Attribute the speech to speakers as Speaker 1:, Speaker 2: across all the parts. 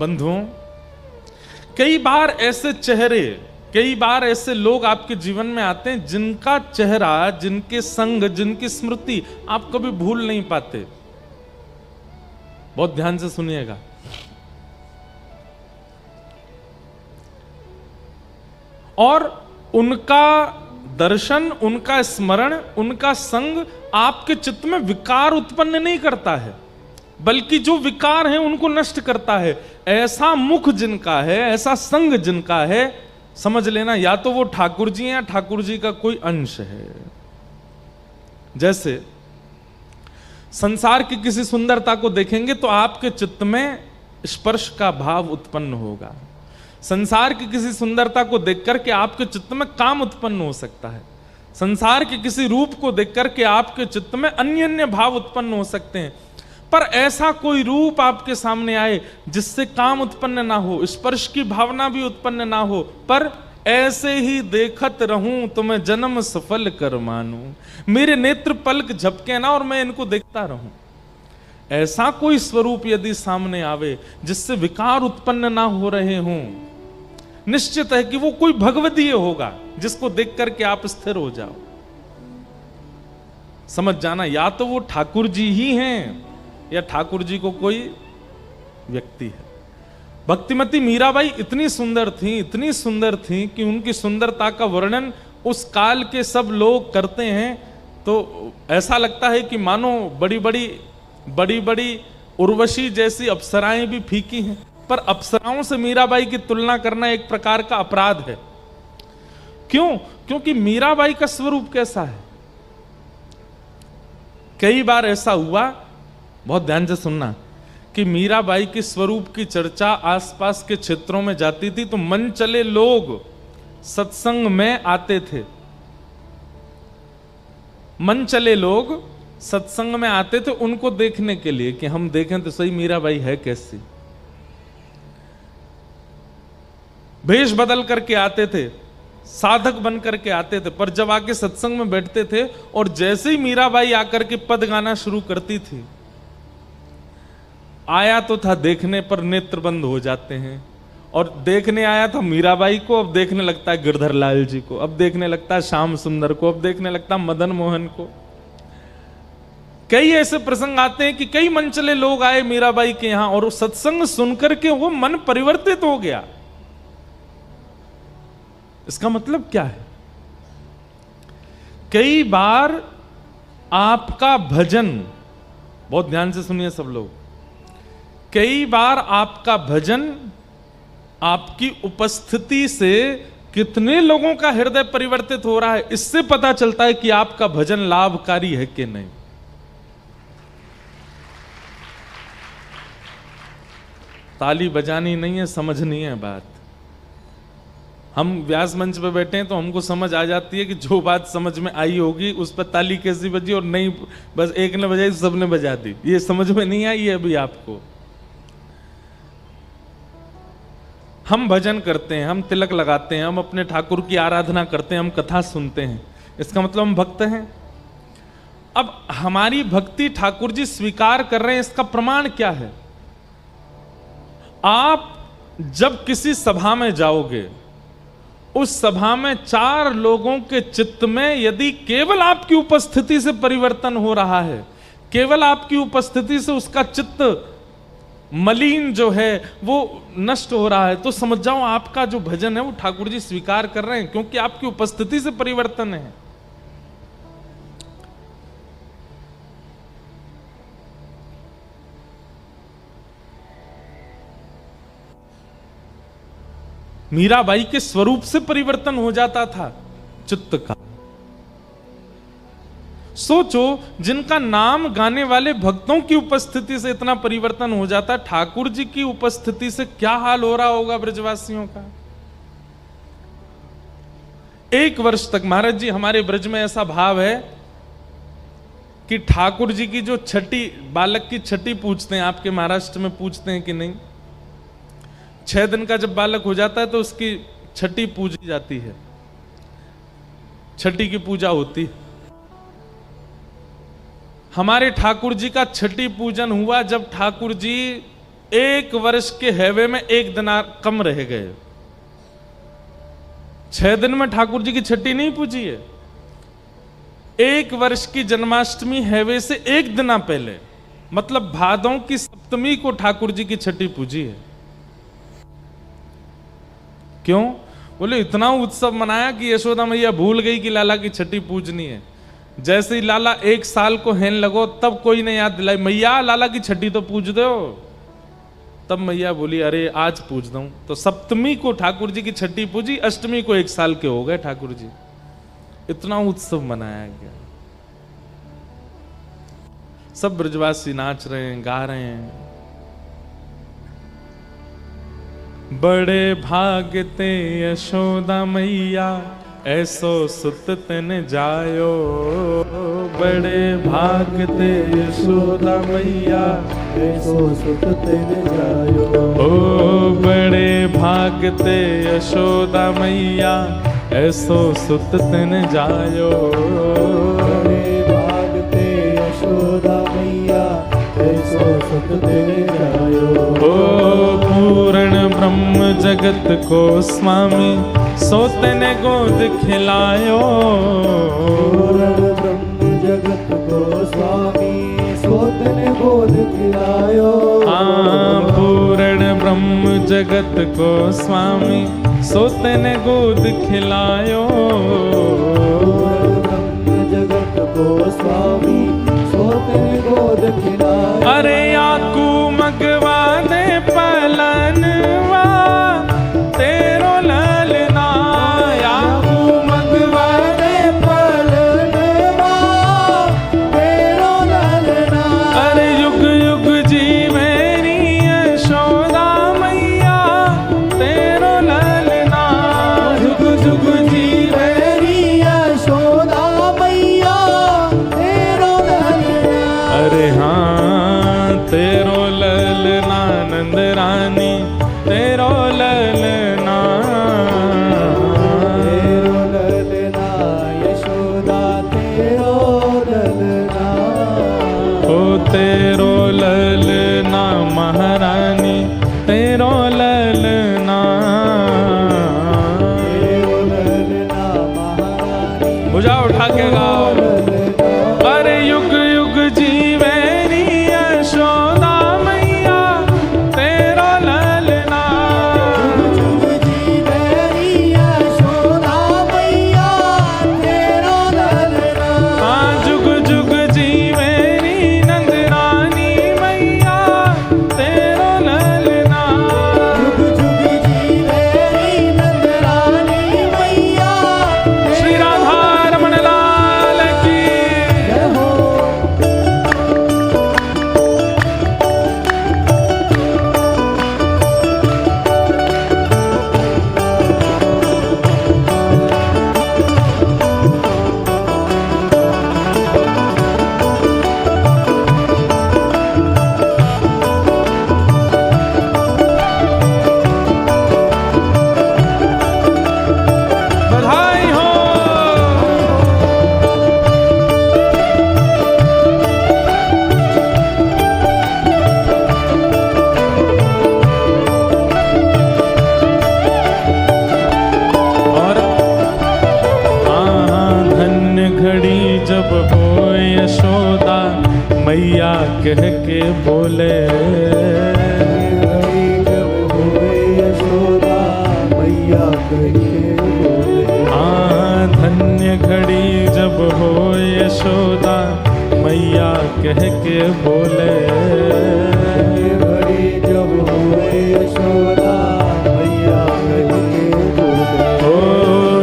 Speaker 1: बंधुओं, कई बार ऐसे चेहरे, कई बार ऐसे लोग आपके जीवन में आते हैं जिनका चेहरा, जिनके संग, जिनकी स्मृति आप कभी भूल नहीं पाते। बहुत ध्यान से सुनिएगा। और उनका दर्शन, उनका स्मरण, उनका संग आपके चित्त में विकार उत्पन्न नहीं करता है, बल्कि जो विकार है उनको नष्ट करता है। ऐसा मुख जिनका है, ऐसा संग जिनका है, समझ लेना या तो वो ठाकुर जी हैं या ठाकुर जी का कोई अंश है। जैसे संसार की किसी सुंदरता को देखेंगे तो आपके चित्त में स्पर्श का भाव उत्पन्न होगा। संसार की किसी सुंदरता को देखकर के आपके चित्त में काम उत्पन्न हो सकता है। संसार के किसी रूप को देखकर के आपके चित्त में अन्य अन्य भाव उत्पन्न हो सकते हैं। पर ऐसा कोई रूप आपके सामने आए जिससे काम उत्पन्न ना हो, स्पर्श की भावना भी उत्पन्न ना हो, पर ऐसे ही देखत रहूं तुम्हें जन्म सफल कर मानूं, मेरे नेत्र पलक झपके ना और मैं इनको देखता रहूं। ऐसा कोई स्वरूप यदि सामने आवे जिससे विकार उत्पन्न ना हो रहे हों, निश्चित है कि वो कोई भगवदीय होगा जिसको देख करके आप स्थिर हो जाओ। समझ जाना, या तो वो ठाकुर जी ही हैं या ठाकुर जी को कोई व्यक्ति है। भक्तिमती मीराबाई इतनी सुंदर थी, इतनी सुंदर थी कि उनकी सुंदरता का वर्णन उस काल के सब लोग करते हैं तो ऐसा लगता है कि मानो बड़ी बड़ी उर्वशी जैसी अप्सराएं भी फीकी हैं। पर अप्सराओं से मीराबाई की तुलना करना एक प्रकार का अपराध है। क्यों? क्योंकि मीराबाई का स्वरूप कैसा है। कई बार ऐसा हुआ, बहुत ध्यान से सुनना, कि मीराबाई के स्वरूप की चर्चा आसपास के क्षेत्रों में जाती थी तो मन चले लोग सत्संग में आते थे। मन चले लोग सत्संग में आते थे उनको देखने के लिए कि हम देखें तो सही मीराबाई है कैसी। भेष बदल करके आते थे, साधक बन करके आते थे, पर जब आके सत्संग में बैठते थे और जैसे ही मीराबाई आकर के पद गाना शुरू करती थी, आया तो था देखने पर नेत्र बंद हो जाते हैं। और देखने आया था मीराबाई को, अब देखने लगता है गिरधर लाल जी को, अब देखने लगता है श्याम सुंदर को, अब देखने लगता है मदन मोहन को। कई ऐसे प्रसंग आते हैं कि कई मनचले लोग आए मीराबाई के यहां और सत्संग सुनकर के वो मन परिवर्तित हो गया। इसका मतलब क्या है? कई बार आपका भजन, बहुत ध्यान से सुनिए सब लोग, कई बार आपका भजन आपकी उपस्थिति से कितने लोगों का हृदय परिवर्तित हो रहा है, इससे पता चलता है कि आपका भजन लाभकारी है कि नहीं। ताली बजानी नहीं है, समझनी है बात। हम व्यास मंच पे बैठे हैं तो हमको समझ आ जाती है कि जो बात समझ में आई होगी उस पर ताली कैसी बजी, और नहीं बस एक ने बजाई सबने बजा दी, ये समझ में नहीं आई है अभी आपको। हम भजन करते हैं, हम तिलक लगाते हैं, हम अपने ठाकुर की आराधना करते हैं, हम कथा सुनते हैं, इसका मतलब हम भक्त हैं। अब हमारी भक्ति ठाकुर जी स्वीकार कर रहे हैं, इसका प्रमाण क्या है? आप जब किसी सभा में जाओगे, उस सभा में 4 लोगों के चित्त में यदि केवल आपकी उपस्थिति से परिवर्तन हो रहा है, केवल आपकी उपस्थिति से उसका चित्त मलिन जो है वो नष्ट हो रहा है, तो समझ जाओ आपका जो भजन है वो ठाकुर जी स्वीकार कर रहे हैं, क्योंकि आपकी उपस्थिति से परिवर्तन है। मीराबाई के स्वरूप से परिवर्तन हो जाता था चित्त का। सोचो, जिनका नाम गाने वाले भक्तों की उपस्थिति से इतना परिवर्तन हो जाता, ठाकुर जी की उपस्थिति से क्या हाल हो रहा होगा ब्रजवासियों का। 1 वर्ष तक महाराज जी हमारे ब्रज में ऐसा भाव है कि ठाकुर जी की जो छठी, बालक की छठी पूछते हैं, आपके महाराष्ट्र में पूछते हैं कि नहीं, 6 दिन का जब बालक हो जाता है तो उसकी छठी पूजी जाती है, छठी की पूजा होती है। हमारे ठाकुर जी का छठी पूजन हुआ जब ठाकुर जी 1 वर्ष के हैवे में 1 दिन कम रह गए। 6 दिन में ठाकुर जी की छठी नहीं पूजी है। 1 वर्ष की जन्माष्टमी हैवे से 1 दिन पहले, मतलब भादों की सप्तमी को ठाकुर जी की छठी पूजी है। क्यों? बोले इतना उत्सव मनाया कि यशोदा मैया भूल गई कि लाला की छठी पूजनी है। जैसे ही लाला 1 साल को हेन लगो तब कोई ने याद दिलाई, मैया लाला की छठी तो पूज दो। तब मैया बोली अरे आज पूज दूं। तो सप्तमी को ठाकुर जी की छठी पूजी, अष्टमी को 1 साल के हो गए ठाकुर जी। इतना उत्सव मनाया गया। सब ब्रजवासी नाच रहे हैं, गा रहे हैं। बड़े भाग ते यशोदा मैया ऐसो सुत तन जायो। बड़े भाग ते यशोदा मैया ऐसो सुत तन जायो। ओ बड़े भाग ते यशोदा मैया ऐसो सुत तन जायो।
Speaker 2: बड़े भाग ते यशोदा मैया ऐसो सुत तन जायो।
Speaker 1: ओ पूर्ण ब्रह्म जगत को स्वामी सोते ने गोद खिलायो।
Speaker 2: पूर्ण ब्रह्म जगत को स्वामी सोते ने गोद खिलायो।
Speaker 1: पूर्ण ब्रह्म जगत को स्वामी सोते ने गोद खिलायो।
Speaker 2: पूर्ण ब्रह्म जगत को स्वामी सोते ने गोद खिलायो।
Speaker 1: अरे आकू मगवा दे पलनवा तेरो ललना। आकू मगवा दे
Speaker 2: पलनवा तेरो ललना।
Speaker 1: अरे युग युग जी मेरी यशोदा मैया तेरो ललना।
Speaker 2: जुग जुग जी मेरी यशोदा मैया तेरो ललना।
Speaker 1: अरे हाँ तेरो ललना नंद रानी तेरो ललना।
Speaker 2: तेरो ललना यशोदा तेरो ललना।
Speaker 1: ओ तेरो ललना महारानी तेरो ललना।
Speaker 2: तेरो ललना महारानी
Speaker 1: भुजा उठा के गाओ।
Speaker 2: ललना।
Speaker 1: अरे युग युग जीवे नी यशोदा मैया तेरो ललना।
Speaker 2: जुग जी मेरी यशोदा मैया तेरो ललना।
Speaker 1: हाँ जुग जुग जीवे नी नंद रानी मैया तेरो ललना।
Speaker 2: जुग जुग जी मेरी नंद रानी मैया
Speaker 1: श्री राधा रमण लाल की।
Speaker 2: जय हो।
Speaker 1: बधाई हो। और धन्य घड़ी जब हो यशोदा मैया कह के बोले।
Speaker 2: घड़ी जब हुए यशोदा मैया कहिए बोले।
Speaker 1: धन्य घड़ी जब हो यशोदा मैया कह के बोले।
Speaker 2: घड़ी जब हुए यशोदा मैया कहिए बोले।
Speaker 1: ओ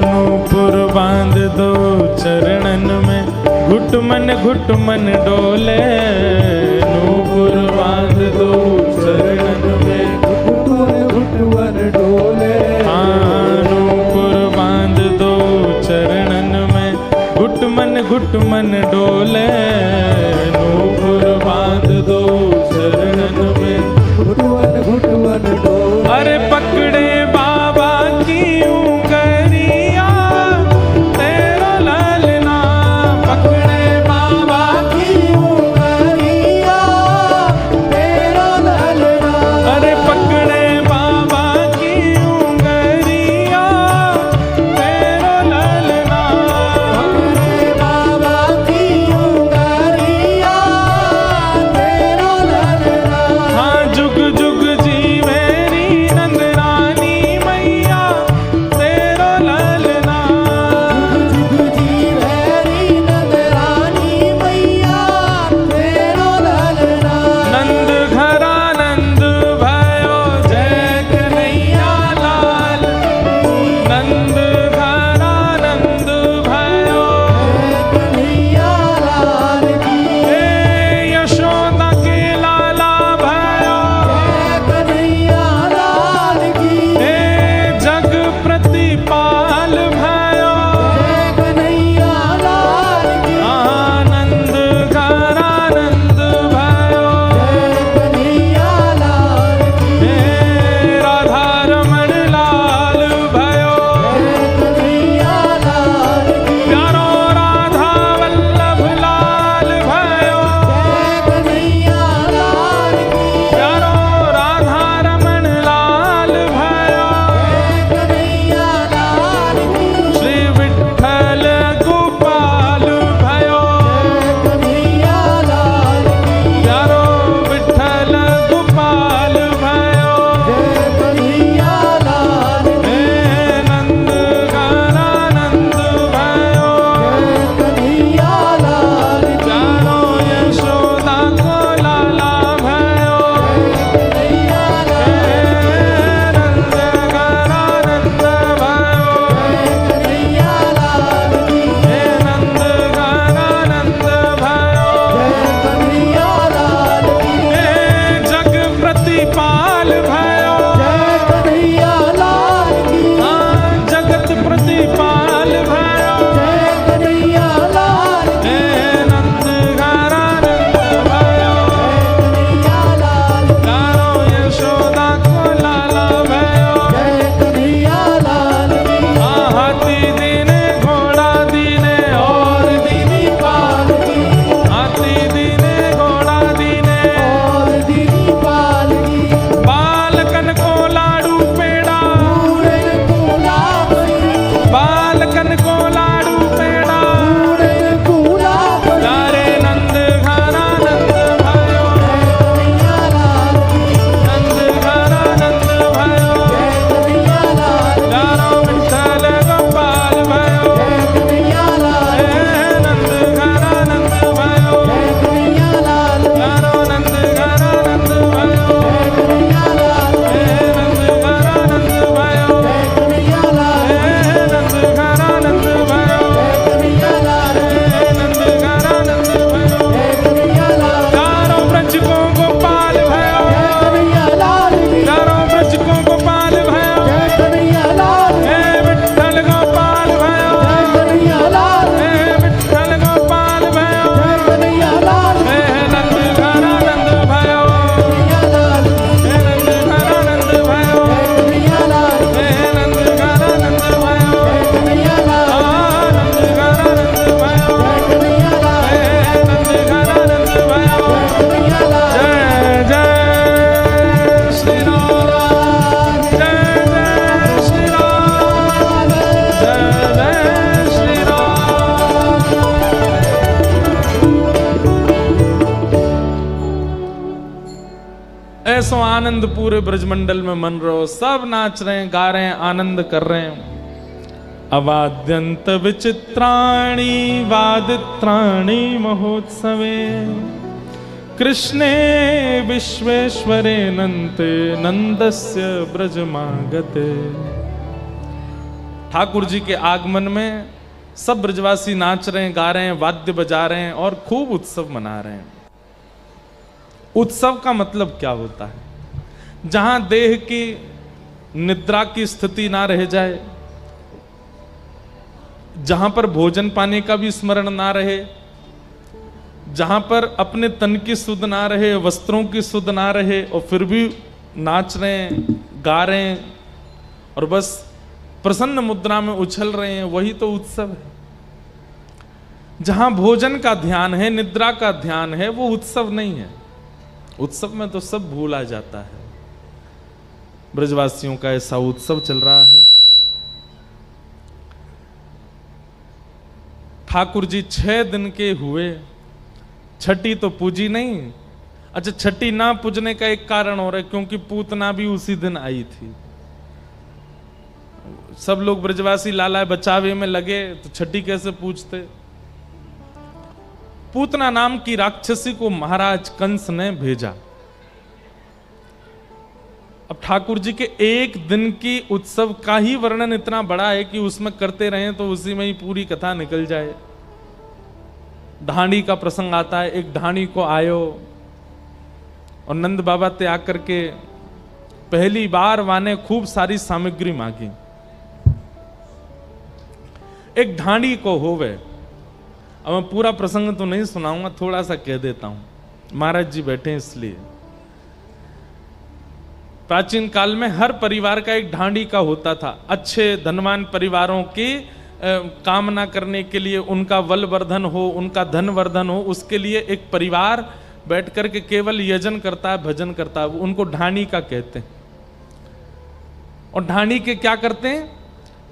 Speaker 1: नूपुर बांध दो चरणन में घुट मन डोले। नूपुर बांध दो चरणन में
Speaker 2: घुटवन डोले।
Speaker 1: नूपुर बांध दो चरणन में घुट मन डोले। नूपुर बांध दो चरणन में
Speaker 2: घुटवन डोले।
Speaker 1: अरे पकड़े बाबा की उंगलिया तेरो ललना। पकड़े बाबा
Speaker 2: की उंगलिया तेरो ललना।
Speaker 1: आनंद पूरे ब्रजमंडल में मन रहो, सब नाच रहे हैं, गा रहे हैं, आनंद कर रहे हैं। अवाद्यंत विचित्राणि वादित्राणि महोत्सवे कृष्णे विश्वेश्वरे नन्ते नंदस्य ब्रजमागते। ठाकुर जी के आगमन में सब ब्रजवासी नाच रहे हैं, गा रहे हैं, वाद्य बजा रहे हैं और खूब उत्सव मना रहे हैं। उत्सव का मतलब क्या होता है? जहां देह की निद्रा की स्थिति ना रह जाए, जहां पर भोजन पाने का भी स्मरण ना रहे, जहां पर अपने तन की सुध ना रहे, वस्त्रों की सुध ना रहे, और फिर भी नाच रहे हैं, गा रहे हैं और बस प्रसन्न मुद्रा में उछल रहे हैं, वही तो उत्सव है। जहां भोजन का ध्यान है, निद्रा का ध्यान है, वो उत्सव नहीं है। उत्सव में तो सब भूला जाता है। ब्रजवासियों का ऐसा उत्सव चल रहा है। ठाकुर जी 6 दिन के हुए, छठी तो पूजी नहीं। अच्छा, छठी ना पूजने का एक कारण और है, क्योंकि पूतना भी उसी दिन आई थी। सब लोग ब्रजवासी लाला बचावे में लगे, तो छठी कैसे पूजते? पूतना नाम की राक्षसी को महाराज कंस ने भेजा। अब ठाकुर जी के एक दिन की उत्सव का ही वर्णन इतना बड़ा है कि उसमें करते रहें तो उसी में ही पूरी कथा निकल जाए। ढांडी का प्रसंग आता है। एक ढांडी को आयो और नंद बाबा ते आकर के पहली बार वाने खूब सारी सामग्री मांगी। एक ढांडी को होवे। अब मैं पूरा प्रसंग तो नहीं सुनाऊंगा, थोड़ा सा कह देता हूं, महाराज जी बैठे इसलिए। प्राचीन काल में हर परिवार का एक ढांडी का होता था। अच्छे धनवान परिवारों की कामना करने के लिए, उनका बल वर्धन हो, उनका धन वर्धन हो, उसके लिए एक परिवार बैठ कर के केवल यजन करता है, भजन करता है, उनको ढांडी का कहते हैं। और ढांडी के क्या करते हैं?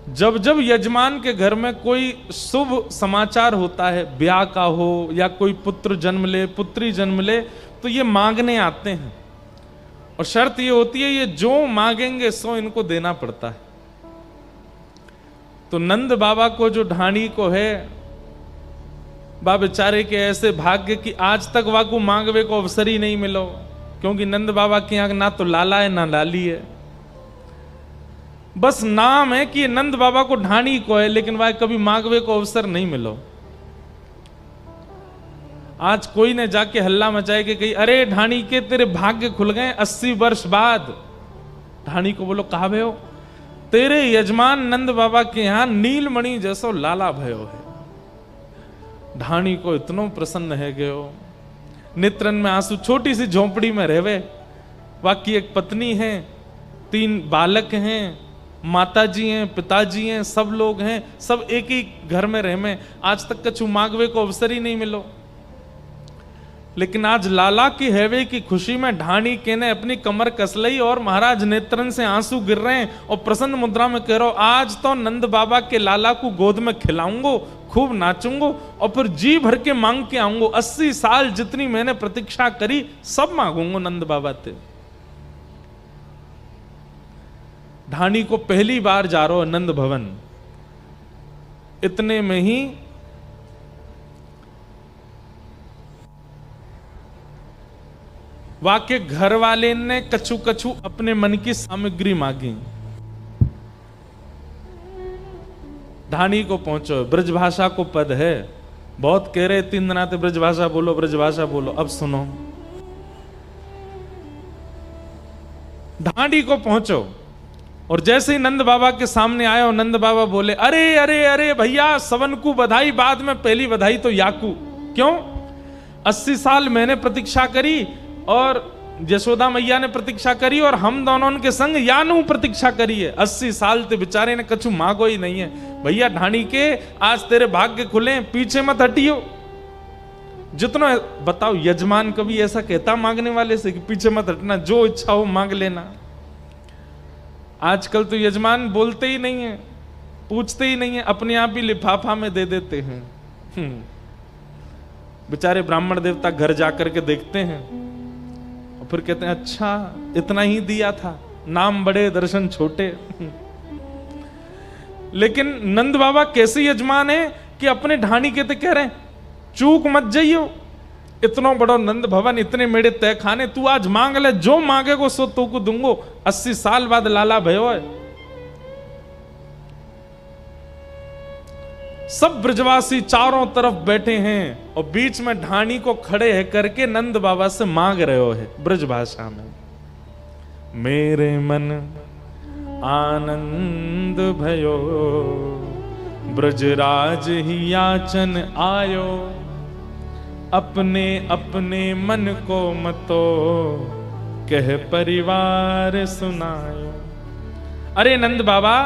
Speaker 1: जब जब यजमान के घर में कोई शुभ समाचार होता है, ब्याह का हो या कोई पुत्र जन्म ले, पुत्री जन्म ले, तो ये मांगने आते हैं। और शर्त ये होती है, ये जो मांगेंगे सो इनको देना पड़ता है। तो नंद बाबा को जो ढांडी को है, बा बेचारे के ऐसे भाग्य कि आज तक वाकू मांगवे को अवसर ही नहीं मिलो, क्योंकि नंद बाबा के यहां ना तो लाला है ना लाली है। बस नाम है कि नंद बाबा को ढांडी को है, लेकिन वह कभी मांगवे को अवसर नहीं मिलो। आज कोई ने जाके हल्ला मचाए कि कही, अरे ढांडी के तेरे भाग्य खुल गए 80 वर्ष बाद। ढांडी को बोलो, कहा भयो? तेरे यजमान नंद बाबा के यहां नीलमणि जैसो लाला भयो है। ढांडी को इतनो प्रसन्न है गयो, नेत्रन में आंसू। छोटी सी झोंपड़ी में रहवे, बाकी एक पत्नी है, 3 बालक हैं, माताजी हैं, पिताजी हैं, सब लोग हैं, सब एक ही घर में रह में। आज तक कछु मांगवे को अवसर ही नहीं मिलो। लेकिन आज लाला की हैवे की खुशी में ढांडी के ने अपनी कमर कस ली और महाराज नेत्रन से आंसू गिर रहे हैं और प्रसन्न मुद्रा में कह रहा हूं, आज तो नंद बाबा के लाला को गोद में खिलाऊंगो, खूब नाचूंगो और फिर जी भर के मांग के आऊंगो। 80 साल जितनी मैंने प्रतीक्षा करी सब मांगूंगो नंद बाबा ते। ढांडी को पहली बार जा रहा नंद भवन। इतने में ही वाके घर वाले ने कछु कछु अपने मन की सामग्री मांगी। ढांडी को पहुंचो, ब्रजभाषा को पद है, बहुत कह रहे 3 दिन आते ब्रजभाषा बोलो, ब्रजभाषा बोलो। अब सुनो, ढांडी को पहुंचो और जैसे ही नंद बाबा के सामने आए और नंद बाबा बोले, अरे अरे अरे भैया, सवन को बधाई, बाद में पहली बधाई तो याकू। क्यों? 80 साल मैंने प्रतीक्षा करी और यशोदा मैया ने प्रतीक्षा करी और हम दोनों के संग यानू प्रतीक्षा करी है। 80 साल ते बेचारे ने कछु मांगो ही नहीं है। भैया ढांडी के, आज तेरे भाग्य खुले, पीछे मत हटियो। जितना बताओ, यजमान कभी ऐसा कहता मांगने वाले से कि पीछे मत हटना, जो इच्छा हो मांग लेना। आजकल तो यजमान बोलते ही नहीं है, पूछते ही नहीं है, अपने आप ही लिफाफा में दे देते हैं। बेचारे ब्राह्मण देवता घर जाकर के देखते हैं, फिर कहते हैं अच्छा इतना ही दिया था, नाम बड़े दर्शन छोटे। लेकिन नंद बाबा कैसे यजमान है कि अपने ढाणी कहते कह रहे हैं चूक मत जाइयो, इतना बड़ो नंद भवन, इतने मेरे तय खाने, तू आज मांग ले, जो मांगेगो सो तू को दूंगो। 80 साल बाद लाला भयो है। सब ब्रजवासी चारों तरफ बैठे हैं और बीच में ढाणी को खड़े है करके नंद बाबा से मांग रहे हो है ब्रज भाषा में, मेरे मन आनंद भयो, ब्रजराज ही याचन आयो, अपने अपने मन को मतो, कह परिवार सुनायो। अरे नंद बाबा,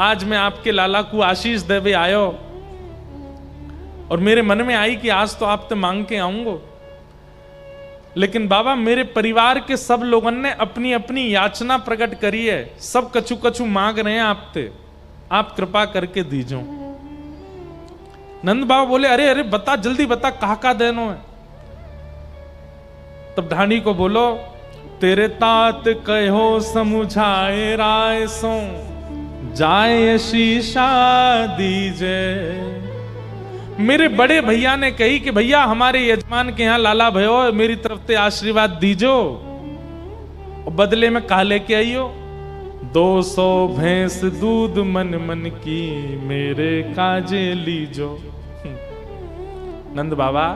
Speaker 1: आज मैं आपके लाला को आशीष देवे आयो और मेरे मन में आई कि आज तो आप तो मांग के आऊंगो, लेकिन बाबा मेरे परिवार के सब लोगों ने अपनी अपनी याचना प्रकट करी है, सब कछु कछु मांग रहे हैं आपते, आप कृपा करके दीजो। नंद बाबा बोले अरे अरे बता, जल्दी बता, कहा देनो है। तब ढाणी को बोलो, तेरे तात कहो समुझाए राय सो, जाए शीशा दीजे। मेरे बड़े भैया ने कही कि भैया हमारे यजमान के यहां लाला भयो, मेरी तरफ से आशीर्वाद दीजो, और बदले में कहा लेके आइयो, 200 भैंस दूध मन मन की, मेरे काजे लीजो। नंद बाबा,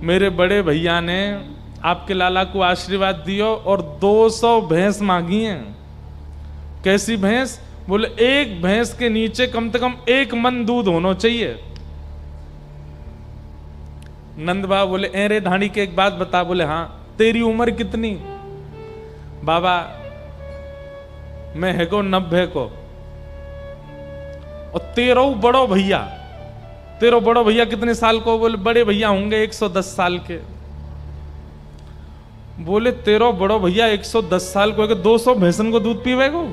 Speaker 1: मेरे बड़े भैया ने आपके लाला को आशीर्वाद दियो और 200 भैंस मांगी हैं। कैसी भैंस? बोले एक भैंस के नीचे कम से कम 1 मन दूध होना चाहिए। नंद बाबा बोले अरे ढाणी के एक बात बता। बोले हाँ, तेरी उम्र कितनी? बाबा मैं है को 90 को, और तेरो बड़ो भैया कितने साल को? बोले बड़े भैया होंगे 110 साल के। बोले तेरो बड़ो भैया 110 साल को, 200 भैंसन को दूध पीवेगो?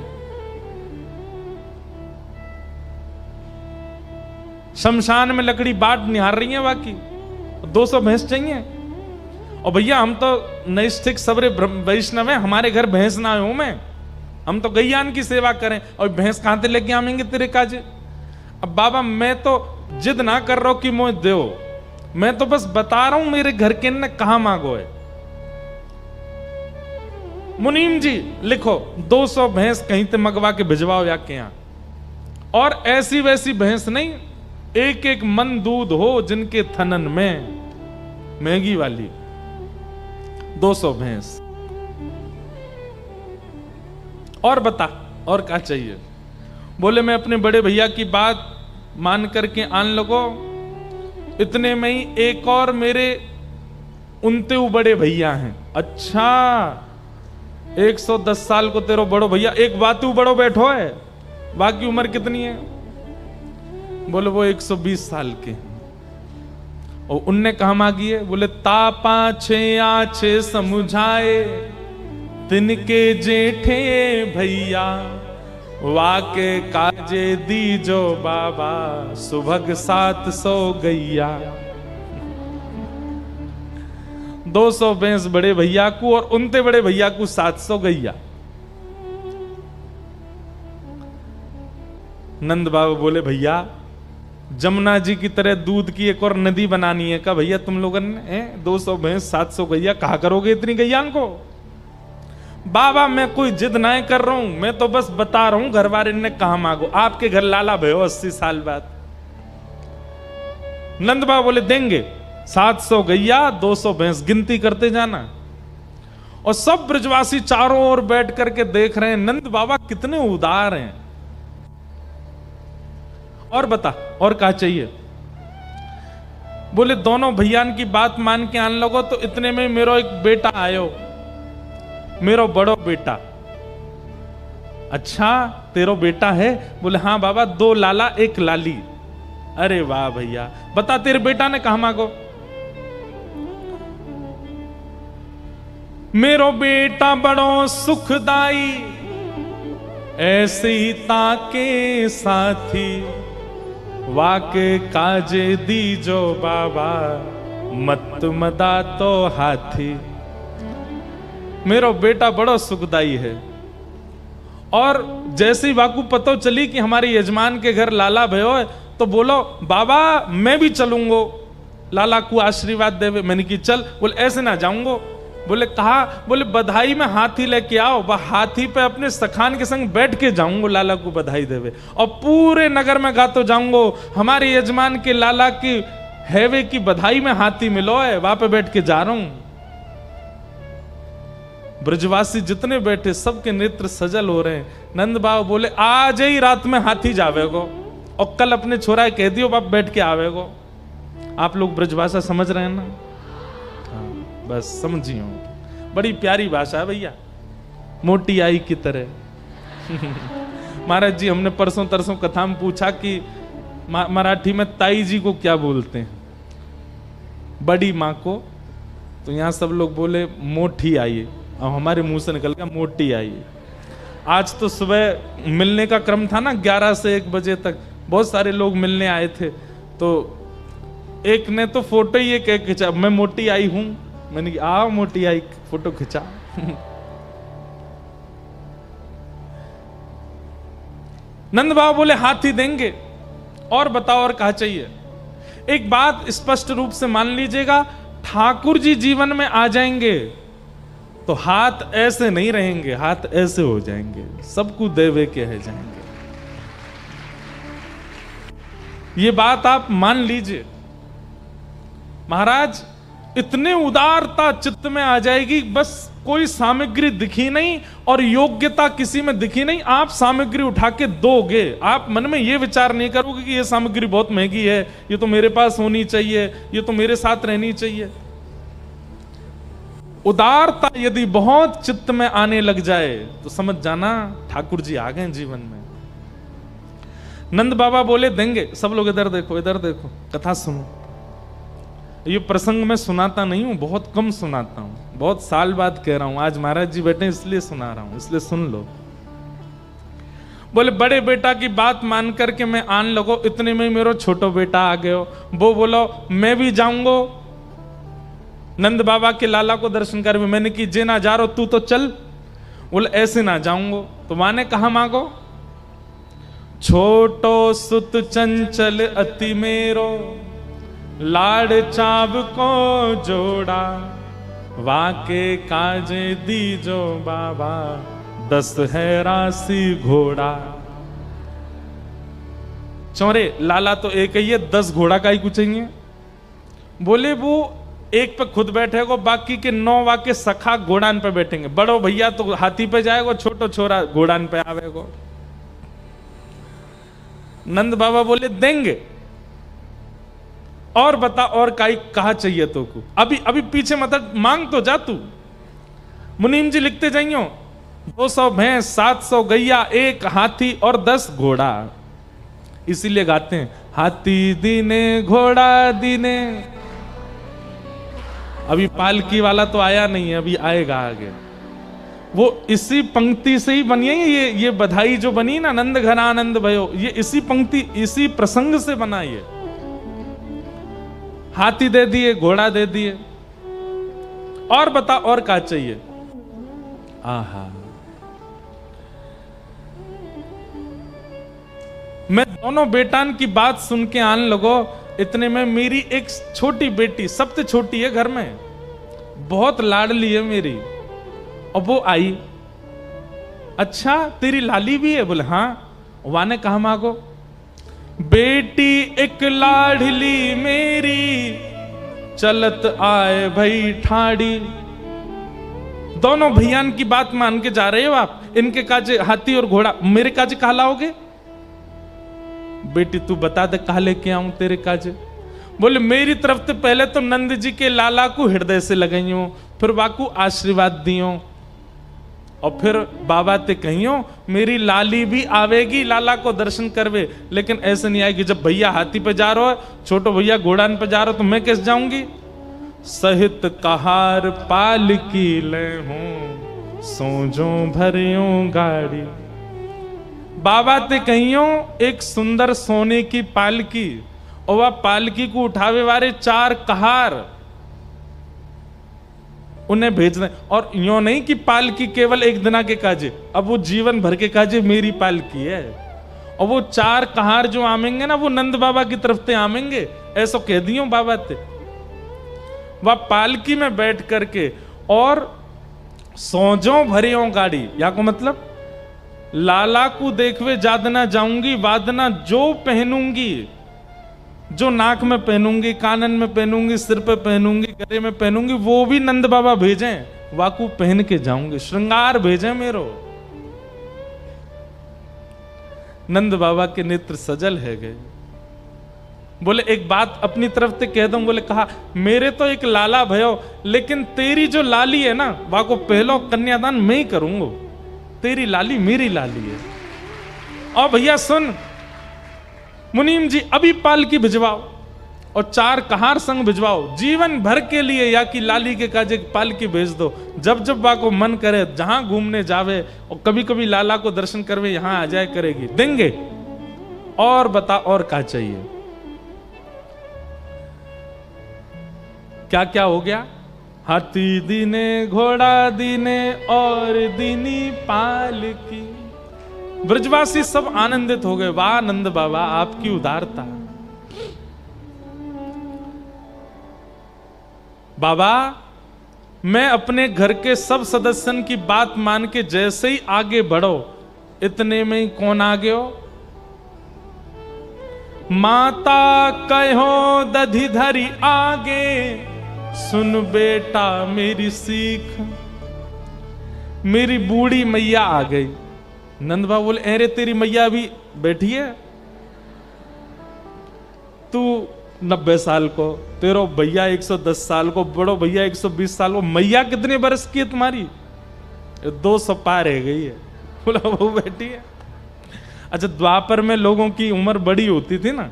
Speaker 1: शमशान में लकड़ी बाट निहार रही है बाकी, 200 भैंस चाहिए। और भैया हम तो नैष्ठिक सबरे वैष्णव हैं, हमारे घर भैंस ना हो, मैं हम तो गैयान की सेवा करें, और भैंस कहां से लेके आवेंगे तेरे काजे? अब बाबा मैं तो जिद ना कर रहा हूं कि मुझे दो, मैं तो बस बता रहा हूं मेरे घर के ने कहां मांगो है। मुनीम जी लिखो 200 भैंस कहीं से मंगवा के भिजवाओ या के यहां, और ऐसी वैसी भैंस नहीं, एक एक मन दूध हो जिनके थनन में, महंगी वाली 200 भैंस। और बता और क्या चाहिए? बोले मैं अपने बड़े भैया की बात मान करके आन लगो, इतने में ही एक और मेरे उनते बड़े भैया हैं। अच्छा 110 साल को तेरो बड़ो भैया, एक बातू बड़ो बैठो है, बाकी उम्र कितनी है? बोले वो 120 साल के। और उनने कहा मांगी है? बोले तापा छे आछे समुझाए, तिनके जेठे भैया, वाके काजे दीजो बाबा, सुभग 700 गैया। 200 भैंस बड़े भैया को और उनते बड़े भैया को 700 गैया। नंद बाबा बोले भैया जमुना जी की तरह दूध की एक और नदी बनानी है का? भैया तुम लोगों ने 200 भैंस 700 गैया कहा करोगे इतनी गैयान को? बाबा मैं कोई जिद ना कर रहा हूं, मैं तो बस बता रहा हूं घर वाले ने कहा मांगो, आपके घर लाला भयो 80 साल बाद। नंद बाबा बोले देंगे 700 गैया 200 भैंस, गिनती करते जाना। और सब ब्रजवासी चारों ओर बैठ करके देख रहे हैं नंद बाबा कितने उदार हैं। और बता और क्या चाहिए? बोले दोनों भैयान की बात मान के आन लगो, तो इतने में मेरो एक बेटा आयो, मेरो बड़ो बेटा। अच्छा तेरो बेटा है? बोले हाँ बाबा, 2 लाला 1 लाली। अरे वाह भैया, बता तेरे बेटा ने कहा मांगो? मेरो बेटा बड़ो सुखदाई, ऐसे ही ताके साथी, वाके काजे दीजो बाबा, मत मदा तो हाथी। मेरो बेटा बड़ो सुखदाई है। और जैसे ही वाकू पतो चली कि हमारे यजमान के घर लाला भयो है, तो बोलो बाबा मैं भी चलूंगो, लाला को आशीर्वाद देवे। मैंने की चल। बोले ऐसे ना जाऊंगो। बोले कहा? बोले बधाई में हाथी लेके आओ, वह हाथी पे अपने सखान के संग बैठ के जाऊंगो, लाला को बधाई देवे। और पूरे नगर में गातो जाऊंगो हमारे यजमान के लाला की हैवे की बधाई में हाथी मिलो है, वहां पे बैठ के जा रहा हूं। ब्रजवासी जितने बैठे सबके नेत्र सजल हो रहे हैं। नंद बाबा बोले आज ही रात में हाथी जावेगो और कल अपने छोरा कह दियो बाप बैठ के आवेगो। आप लोग ब्रजभाषा समझ रहे हैं ना? हाँ, बस समझियो। बड़ी प्यारी भाषा है भैया, मोटी आई की तरह। महाराज जी हमने परसों तरसों कथा में पूछा कि मराठी में ताई जी को क्या बोलते हैं, बड़ी माँ को। तो यहाँ सब लोग बोले मोटी आई, और हमारे मुंह से निकल गया मोटी आई। आज तो सुबह मिलने का क्रम था ना, 11 से 1 बजे तक बहुत सारे लोग मिलने आए थे। तो एक ने तो फोटो ही एक खिंचा, मैं मोटी आई हूं। मैंने कहा आओ मोटी आई, फोटो खिंचा। नंद बाबा बोले हाथी देंगे। और बताओ और क्या चाहिए? एक बात स्पष्ट रूप से मान लीजिएगा, ठाकुर जी जीवन में आ जाएंगे तो हाथ ऐसे नहीं रहेंगे, हाथ ऐसे हो जाएंगे, सबको देवे के है जाएंगे। ये बात आप मान लीजिए। महाराज इतने उदारता चित्त में आ जाएगी, बस कोई सामग्री दिखी नहीं और योग्यता किसी में दिखी नहीं, आप सामग्री उठा के दोगे। आप मन में ये विचार नहीं करोगे कि ये सामग्री बहुत महंगी है, ये तो मेरे पास होनी चाहिए, ये तो मेरे साथ रहनी चाहिए। उदारता यदि बहुत चित्त में आने लग जाए तो समझ जाना ठाकुर जी आ गए जीवन में। नंद बाबा बोले देंगे। सब लोग इधर देखो, इधर देखो, कथा सुनो। ये प्रसंग मैं सुनाता नहीं हूं, बहुत कम सुनाता हूं, बहुत साल बाद कह रहा हूं। आज महाराज जी बैठे इसलिए सुना रहा हूं, इसलिए सुन लो। बोले बड़े बेटा की बात मान करके मैं आन लगो, इतने में मेरा छोटो बेटा आ गयो। वो बोलो मैं भी जाऊंगो नंद बाबा के लाला को दर्शन कर। मैंने की जे ना जा रो तू तो चल। बोले ऐसे ना जाऊंगो। तो माँ ने कहा मांगो, छोटो सुत चंचल अति मेरो, लाड चाव को जोड़ा, वाके काजे दीजो बाबा, 10 है राशि घोड़ा। चौरे लाला तो एक ही है, 10 घोड़ा का ही कुछ चाहिए। बोले वो एक पे खुद बैठेगो, बाकी के 9 वाके सखा घोड़ान पे बैठेंगे। बड़ो भैया तो हाथी पे जाएगो, छोटो छोरा घोड़ान पे आवेगो। नंद बाबा बोले देंगे। और बता और काई कहा चाहिए तो को? अभी अभी पीछे मत मांग तो जा तू। मुनीम जी लिखते जाइयो, 200 भैंस, 700 गैया, 1 हाथी और 10 घोड़ा। इसीलिए गाते हैं हाथी दीने घोड़ा दीने। अभी पालकी वाला तो आया नहीं है, अभी आएगा आगे। वो इसी पंक्ति से ही बनी है। ये बधाई जो बनी ना, नंद घर आनंद भयो, ये इसी पंक्ति इसी प्रसंग से बना। ये हाथी दे दिए, घोड़ा दे दिए। और बता और क्या चाहिए? आहा, मैं दोनों बेटान की बात सुन के आने लगो। इतने में मेरी एक छोटी बेटी, सबसे छोटी है घर में, बहुत लाडली है मेरी, और वो आई। अच्छा तेरी लाली भी है? बोले हाँ। वाने कहा मांगो, बेटी एक लाडली मेरी, चलत आए भई ठाड़ी। दोनों भैयान की बात मान के जा रहे हो आप। इनके काजे हाथी और घोड़ा, मेरे काजे कहा लाओगे? बेटी तू बता दे कहा लेके आऊं तेरे काजे। बोले मेरी तरफ से पहले तो नंद जी के लाला को हृदय से लगाइयो, फिर वाकू आशीर्वाद दियो, और फिर बाबा ते कहियो मेरी लाली भी आवेगी लाला को दर्शन करवे। लेकिन ऐसे नहीं आएगी। जब भैया हाथी पे जा रहा है, छोटो भैया घोड़ान पे जा रहा हो, तो मैं कैसे जाऊंगी? सहित कहार पालकी ले हूं, सोजो भरियो गाड़ी। बाबा ते कहियो एक सुंदर सोने की पालकी, और वह पालकी को उठावे वाले 4 कहार उन्हें भेज दें। और यूं नहीं कि पालकी केवल एक दिना के काजे, अब वो जीवन भर के काजे मेरी पालकी है। और वो 4 कहार जो आमेंगे ना, वो नंद बाबा की तरफ से आमेंगे, ऐसा कह दियो बाबा ते। वह पालकी में बैठ करके और सोजो भरियों गाड़ी, या को मतलब लाला को देखवे जादना जाऊंगी, वादना जो पहनूंगी, जो नाक में पहनूंगी, कानन में पहनूंगी, सिर पे पहनूंगी, गले में पहनूंगी, वो भी नंद बाबा भेजें, वाकू पहन के जाऊंगी, श्रृंगार भेजें मेरो। नंद बाबा के नेत्र सजल है गए। बोले एक बात अपनी तरफ से कह दूं, बोले कहा मेरे तो एक लाला भयो, लेकिन तेरी जो लाली है ना, वाको पहलो कन्यादान मैं ही करूंगा, तेरी लाली मेरी लाली है। और भैया सुन मुनीम जी, अभी पालकी भिजवाओ और 4 कहार संग भिजवाओ, जीवन भर के लिए या कि लाली के काजे पालकी भेज दो। जब जब बा को मन करे, जहां घूमने जावे और कभी कभी लाला को दर्शन करवे, यहां आ जाए करेगी, देंगे। और बता और क्या चाहिए? क्या क्या हो गया? हाथी दीने, घोड़ा दीने और दीनी पालकी। ब्रजवासी सब आनंदित हो गए, वाह नंद बाबा आपकी उदारता। बाबा मैं अपने घर के सब सदस्यों की बात मान के जैसे ही आगे बढ़ो, इतने में ही कौन आ गयो? माता कहो दधि धरी आगे, सुन बेटा मेरी सीख। मेरी बूढ़ी मैया आ गई। नंद बाबा बोले अरे तेरी मैया अभी बैठी है, तू 90 साल को, तेरो भैया 110 साल को, बड़ो भैया 120 साल को, मैया कितने बरस की है तुम्हारी? 200 पार रह गई है। बोला वो बैठी है। अच्छा द्वापर में लोगों की उम्र बड़ी होती थी ना,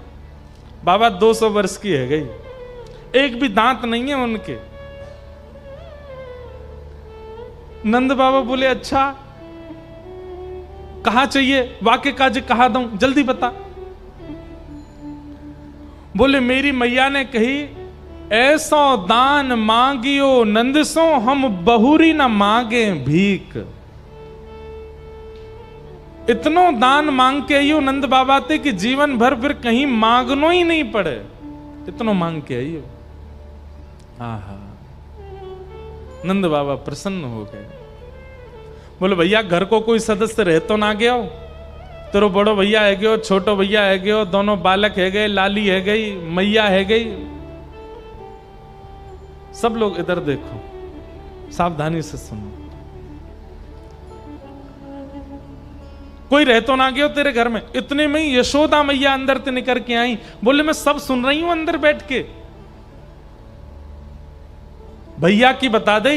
Speaker 1: बाबा 200 वर्ष की है गई, एक भी दांत नहीं है उनके। नंद बाबा बोले अच्छा कहा चाहिए, वाक्य काज कहा दूं, जल्दी बता। बोले मेरी मैया ने कही ऐसो दान मांगियो नंदसो, हम बहुरी न मांगे भीख। इतनो दान मांग के आइयो नंद बाबा ते कि जीवन भर फिर कहीं मांगनो ही नहीं पड़े, इतनो मांग के आइयो। आहा नंद बाबा प्रसन्न हो गए। बोले भैया घर को कोई सदस्य रह तो ना गया, तेरो बड़ो भैया है गयो, छोटो भैया है गयो, दोनों बालक है गए, लाली है गई, मैया है गई। सब लोग इधर देखो, सावधानी से सुनो। कोई रह तो ना गया तेरे घर में। इतने में ही यशोदा मैया अंदर से निकल के आई। बोले मैं सब सुन रही हूं अंदर बैठ के। भैया की बता दे,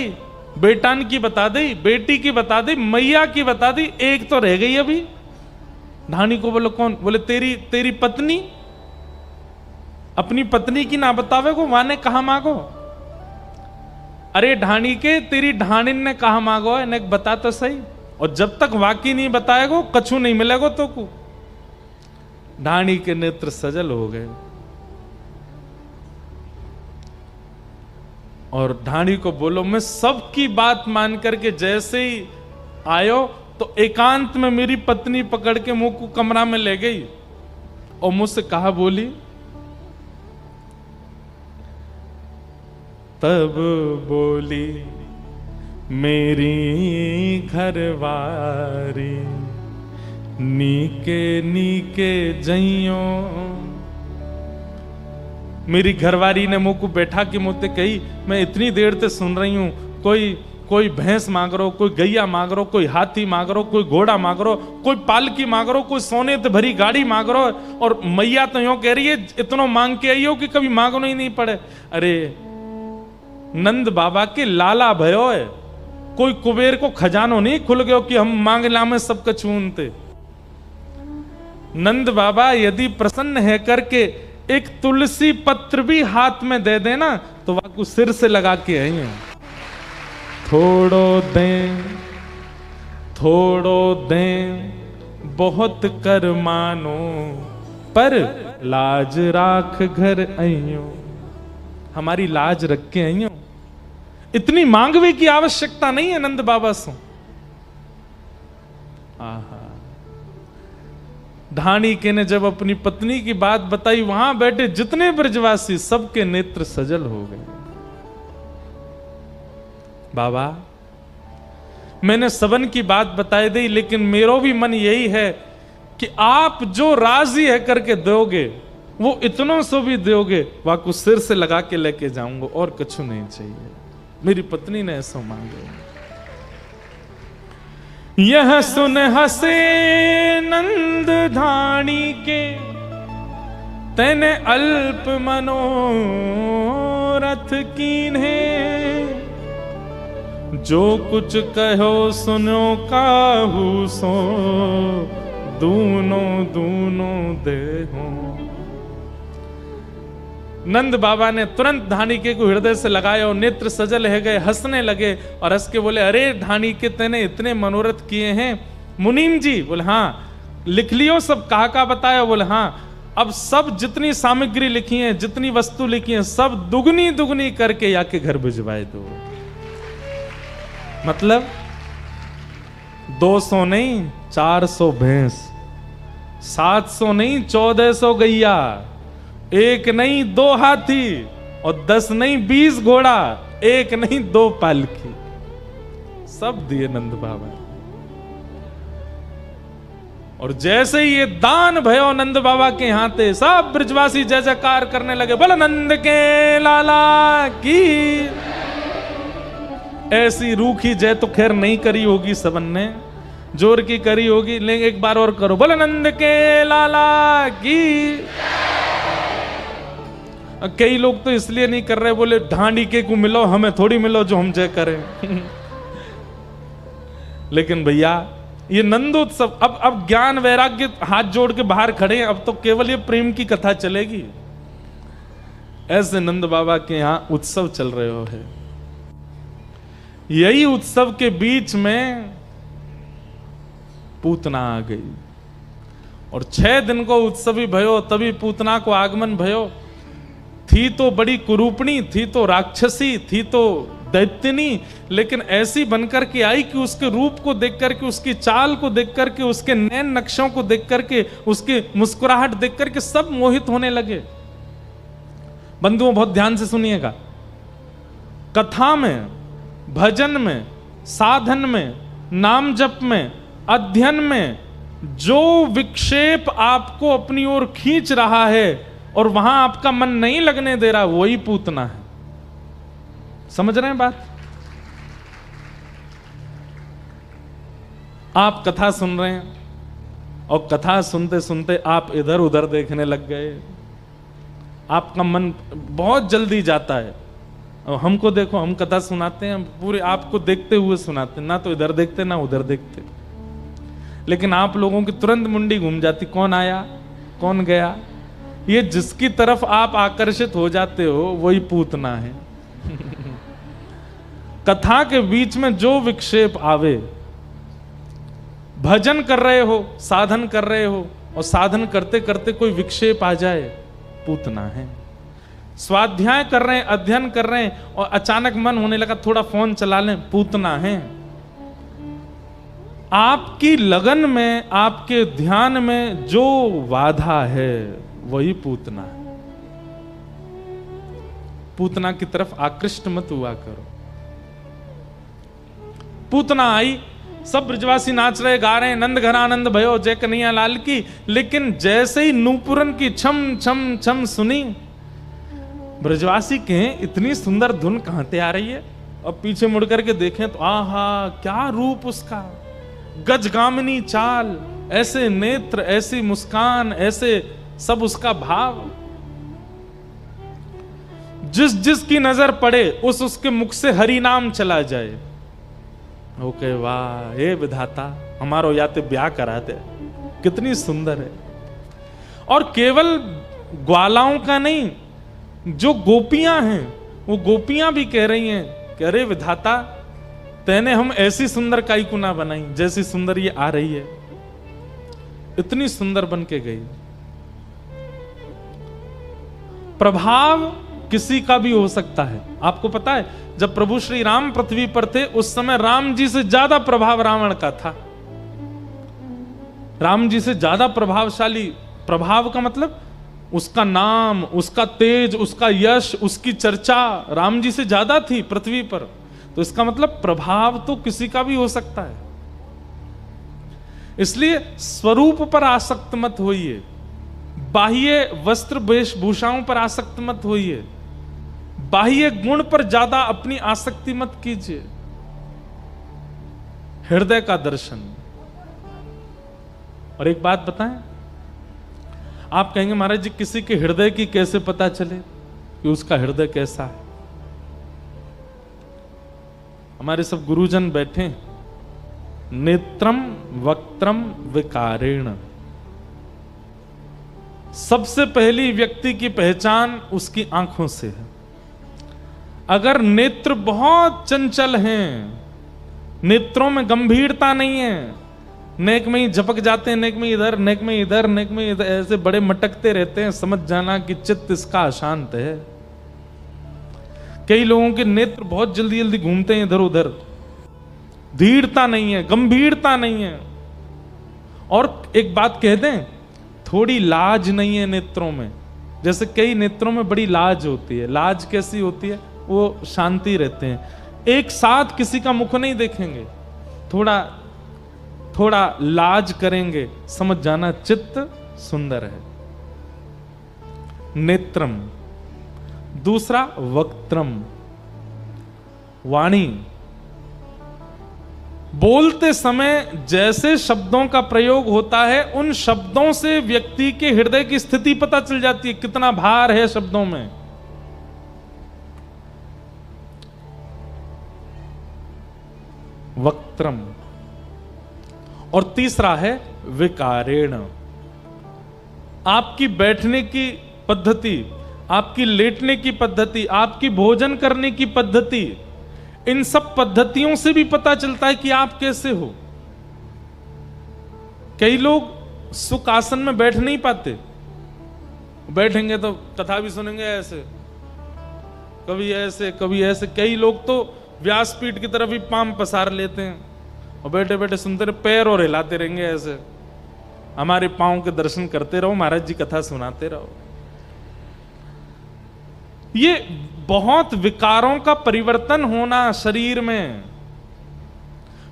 Speaker 1: बेटान की बता दे, बेटी की बता दे, मैया की बता दी, एक तो रह गई अभी। ढाणी को बोलो कौन? बोले तेरी पत्नी। अपनी पत्नी की ना बतावे को, माने कहा मांगो? अरे ढाणी के तेरी ढाणिन ने कहा मांगो है, ने बता तो सही। और जब तक वाकई नहीं बताएगो कछु नहीं मिलेगो तो को। ढाणी के नेत्र सजल हो गए और ढाणी को बोलो मैं सबकी बात मान करके जैसे ही आयो तो एकांत में मेरी पत्नी पकड़ के मुंह को कमरा में ले गई और मुझसे कहा बोली, तब बोली मेरी घरवारी नीके नीके जइयो। मेरी घरवारी ने मुंह को बैठा के मुझसे कही, मैं इतनी देर से सुन रही हूं, कोई भैंस मांग रो, कोई गैया मांग रो, कोई हाथी मांग रो, कोई घोड़ा मांग रो, कोई पालकी मांग रो, कोई सोने से भरी गाड़ी मांग रो। और मैया तो यूं कह रही है इतना मांग के आई हो कि कभी मांगना ही नहीं पड़े। अरे नंद बाबा के लाला भयो है, कोई कुबेर को खजानो नहीं खुल गयो कि हम मांग लामे सब कछु उनते। नंद बाबा यदि प्रसन्न है करके एक तुलसी पत्र भी हाथ में दे देना तो वाकू सिर से लगा के आई है। थोड़ो दें बहुत कर मानो, पर लाज राख घर आइयो। हमारी लाज रख के आइयो। इतनी मांगवे की आवश्यकता नहीं है नंद बाबा से। आहा, ढाणिके ने जब अपनी पत्नी की बात बताई, वहां बैठे जितने ब्रजवासी सबके नेत्र सजल हो गए। बाबा, मैंने सबन की बात बताई दी, लेकिन मेरो भी मन यही है कि आप जो राजी है करके दोगे, वो इतनों से भी दोगे, वाकु सिर से लगा के लेके जाऊंगा, और कुछ नहीं चाहिए। मेरी पत्नी ने ऐसा मांगे। यह सुन हसे नंद ढाणिके, तेने अल्प मनोरथ कीन्हे, जो कुछ कहो सुनो काहू सो, दूनो दूनो देहो। नंद बाबा ने तुरंत ढाणिके को हृदय से लगाया और नेत्र सजल है गए, हंसने लगे और हंस के बोले, अरे ढाणिके, तेने इतने मनोरथ किए हैं। मुनीम जी? बोले हाँ। लिख लियो सब? कहा का बताया? बोले हाँ। अब सब जितनी सामग्री लिखी है, जितनी वस्तु लिखी है, सब दुगनी दुगनी करके याके घर भिजवाए दो। मतलब 200 नहीं 400 भैंस, 700 नहीं 1400 गैया, 1 नहीं 2 हाथी, और 10 नहीं 20 घोड़ा, 1 नहीं 2 पालकी, सब दिए नंद बाबा। और जैसे ही ये दान भयो नंद बाबा के यहाँ थे, सब ब्रजवासी जय जयकार करने लगे, बोल नंद के लाला की। ऐसी रूखी जय तो खैर नहीं करी होगी सबन ने, जोर की करी होगी, लेकिन एक बार और करो, बोल नंद के लाला की। कई लोग तो इसलिए नहीं कर रहे, बोले ढाणिके को मिलो, हमें थोड़ी मिलो जो हम जय करें। लेकिन भैया, ये नंदोत्सव, अब ज्ञान वैराग्य हाथ जोड़ के बाहर खड़े हैं, अब तो केवल ये प्रेम की कथा चलेगी। ऐसे नंद बाबा के यहां उत्सव चल रहे हो है। यही उत्सव के बीच में पूतना आ गई, और 6 दिन को उत्सव ही भयो, तभी पूतना को आगमन भयो। थी तो बड़ी कुरूपणी, थी तो राक्षसी, थी तो दैत्यनी, लेकिन ऐसी बनकर के आई कि उसके रूप को देख करके, उसकी चाल को देख करके, उसके नैन नक्शों को देख करके, उसकी मुस्कुराहट देख करके सब मोहित होने लगे। बंधुओं, बहुत ध्यान से सुनिएगा। कथा में, भजन में, साधन में, नाम जप में, अध्ययन में जो विक्षेप आपको अपनी ओर खींच रहा है और वहां आपका मन नहीं लगने दे रहा, वही पूतना है। समझ रहे हैं बात? आप कथा सुन रहे हैं और कथा सुनते सुनते आप इधर उधर देखने लग गए, आपका मन बहुत जल्दी जाता है। और हमको देखो, हम कथा सुनाते हैं, पूरे आपको देखते हुए सुनाते हैं, ना तो इधर देखते ना उधर देखते। लेकिन आप लोगों की तुरंत मुंडी घूम जाती, कौन आया कौन गया। ये जिसकी तरफ आप आकर्षित हो जाते हो वही पूतना है। कथा के बीच में जो विक्षेप आवे, भजन कर रहे हो, साधन कर रहे हो, और साधन करते करते कोई विक्षेप आ जाए, पूतना है। स्वाध्याय कर रहे हैं, अध्ययन कर रहे हैं, और अचानक मन होने लगा थोड़ा फोन चला लें, पूतना है। आपकी लगन में, आपके ध्यान में जो बाधा है वही पूतना है। पूतना की तरफ आकृष्ट मत हुआ करो। पूतना आई, सब ब्रजवासी नाच रहे, गा रहे हैं, नंद घर आनंद भयो जय कन्हैया लाल की। लेकिन जैसे ही नूपुरन की छम छम छम सुनी, ब्रजवासी कहें इतनी सुंदर धुन कहां से आ रही है। अब पीछे मुड़ करके देखें तो आहा, क्या रूप उसका, गजगामिनी चाल, ऐसे नेत्र, ऐसी मुस्कान, ऐसे सब उसका भाव। जिस जिसकी नजर पड़े उसके मुख से हरि नाम चला जाए। ओके, वाह, हे विधाता, हमारो याते ब्याह कराते, कितनी सुंदर है। और केवल ग्वालाओं का नहीं, जो गोपियां हैं वो गोपियां भी कह रही हैं कि अरे विधाता, तैने हम ऐसी सुंदर काई को ना बनाई जैसी सुंदर ये आ रही है। इतनी सुंदर बन के गई। प्रभाव किसी का भी हो सकता है। आपको पता है जब प्रभु श्री राम पृथ्वी पर थे उस समय राम जी से ज्यादा प्रभाव रावण का था। राम जी से ज्यादा प्रभावशाली, प्रभाव का मतलब उसका नाम, उसका तेज, उसका यश, उसकी चर्चा राम जी से ज्यादा थी पृथ्वी पर। तो इसका मतलब प्रभाव तो किसी का भी हो सकता है। इसलिए स्वरूप पर आसक्त मत होइए, बाह्य वस्त्र वेशभूषाओं पर आसक्त मत होइए, बाह्य गुण पर ज्यादा अपनी आसक्ति मत कीजिए। हृदय का दर्शन। और एक बात बताएं, आप कहेंगे महाराज जी किसी के हृदय की कैसे पता चले कि उसका हृदय कैसा है? हमारे सब गुरुजन बैठे हैं। नेत्रम वक्त्रम विकारेण, सबसे पहली व्यक्ति की पहचान उसकी आंखों से है। अगर नेत्र बहुत चंचल हैं, नेत्रों में गंभीरता नहीं है, नेक में ही झपक जाते हैं, नेक में इधर, नेक में इधर, नेक में इधर, ऐसे बड़े मटकते रहते हैं, समझ जाना कि चित्त इसका अशांत है। कई लोगों के नेत्र बहुत जल्दी जल्दी घूमते हैं इधर उधर, धीरता नहीं है, गंभीरता नहीं है। और एक बात कह दें, थोड़ी लाज नहीं है नेत्रों में। जैसे कई नेत्रों में बड़ी लाज होती है। लाज कैसी होती है? वो शांति रहते हैं, एक साथ किसी का मुख नहीं देखेंगे, थोड़ा थोड़ा लाज करेंगे, समझ जाना चित्त सुंदर है। नेत्रम। दूसरा वक्त्रम, वाणी। बोलते समय जैसे शब्दों का प्रयोग होता है, उन शब्दों से व्यक्ति के हृदय की स्थिति पता चल जाती है, कितना भार है शब्दों में। वक्त्रम। और तीसरा है विकारेण। आपकी बैठने की पद्धति, आपकी लेटने की पद्धति, आपकी भोजन करने की पद्धति, इन सब पद्धतियों से भी पता चलता है कि आप कैसे हो। कई लोग सुख आसन में बैठ नहीं पाते, बैठेंगे तो कथा भी सुनेंगे ऐसे, कभी ऐसे कभी ऐसे। कई लोग तो व्यासपीठ की तरफ ही पांव पसार लेते हैं और बैठे बैठे सुनते रहे, पैर और हिलाते रहेंगे ऐसे। हमारे पांव के दर्शन करते रहो, महाराज जी कथा सुनाते रहो। ये बहुत विकारों का परिवर्तन होना शरीर में।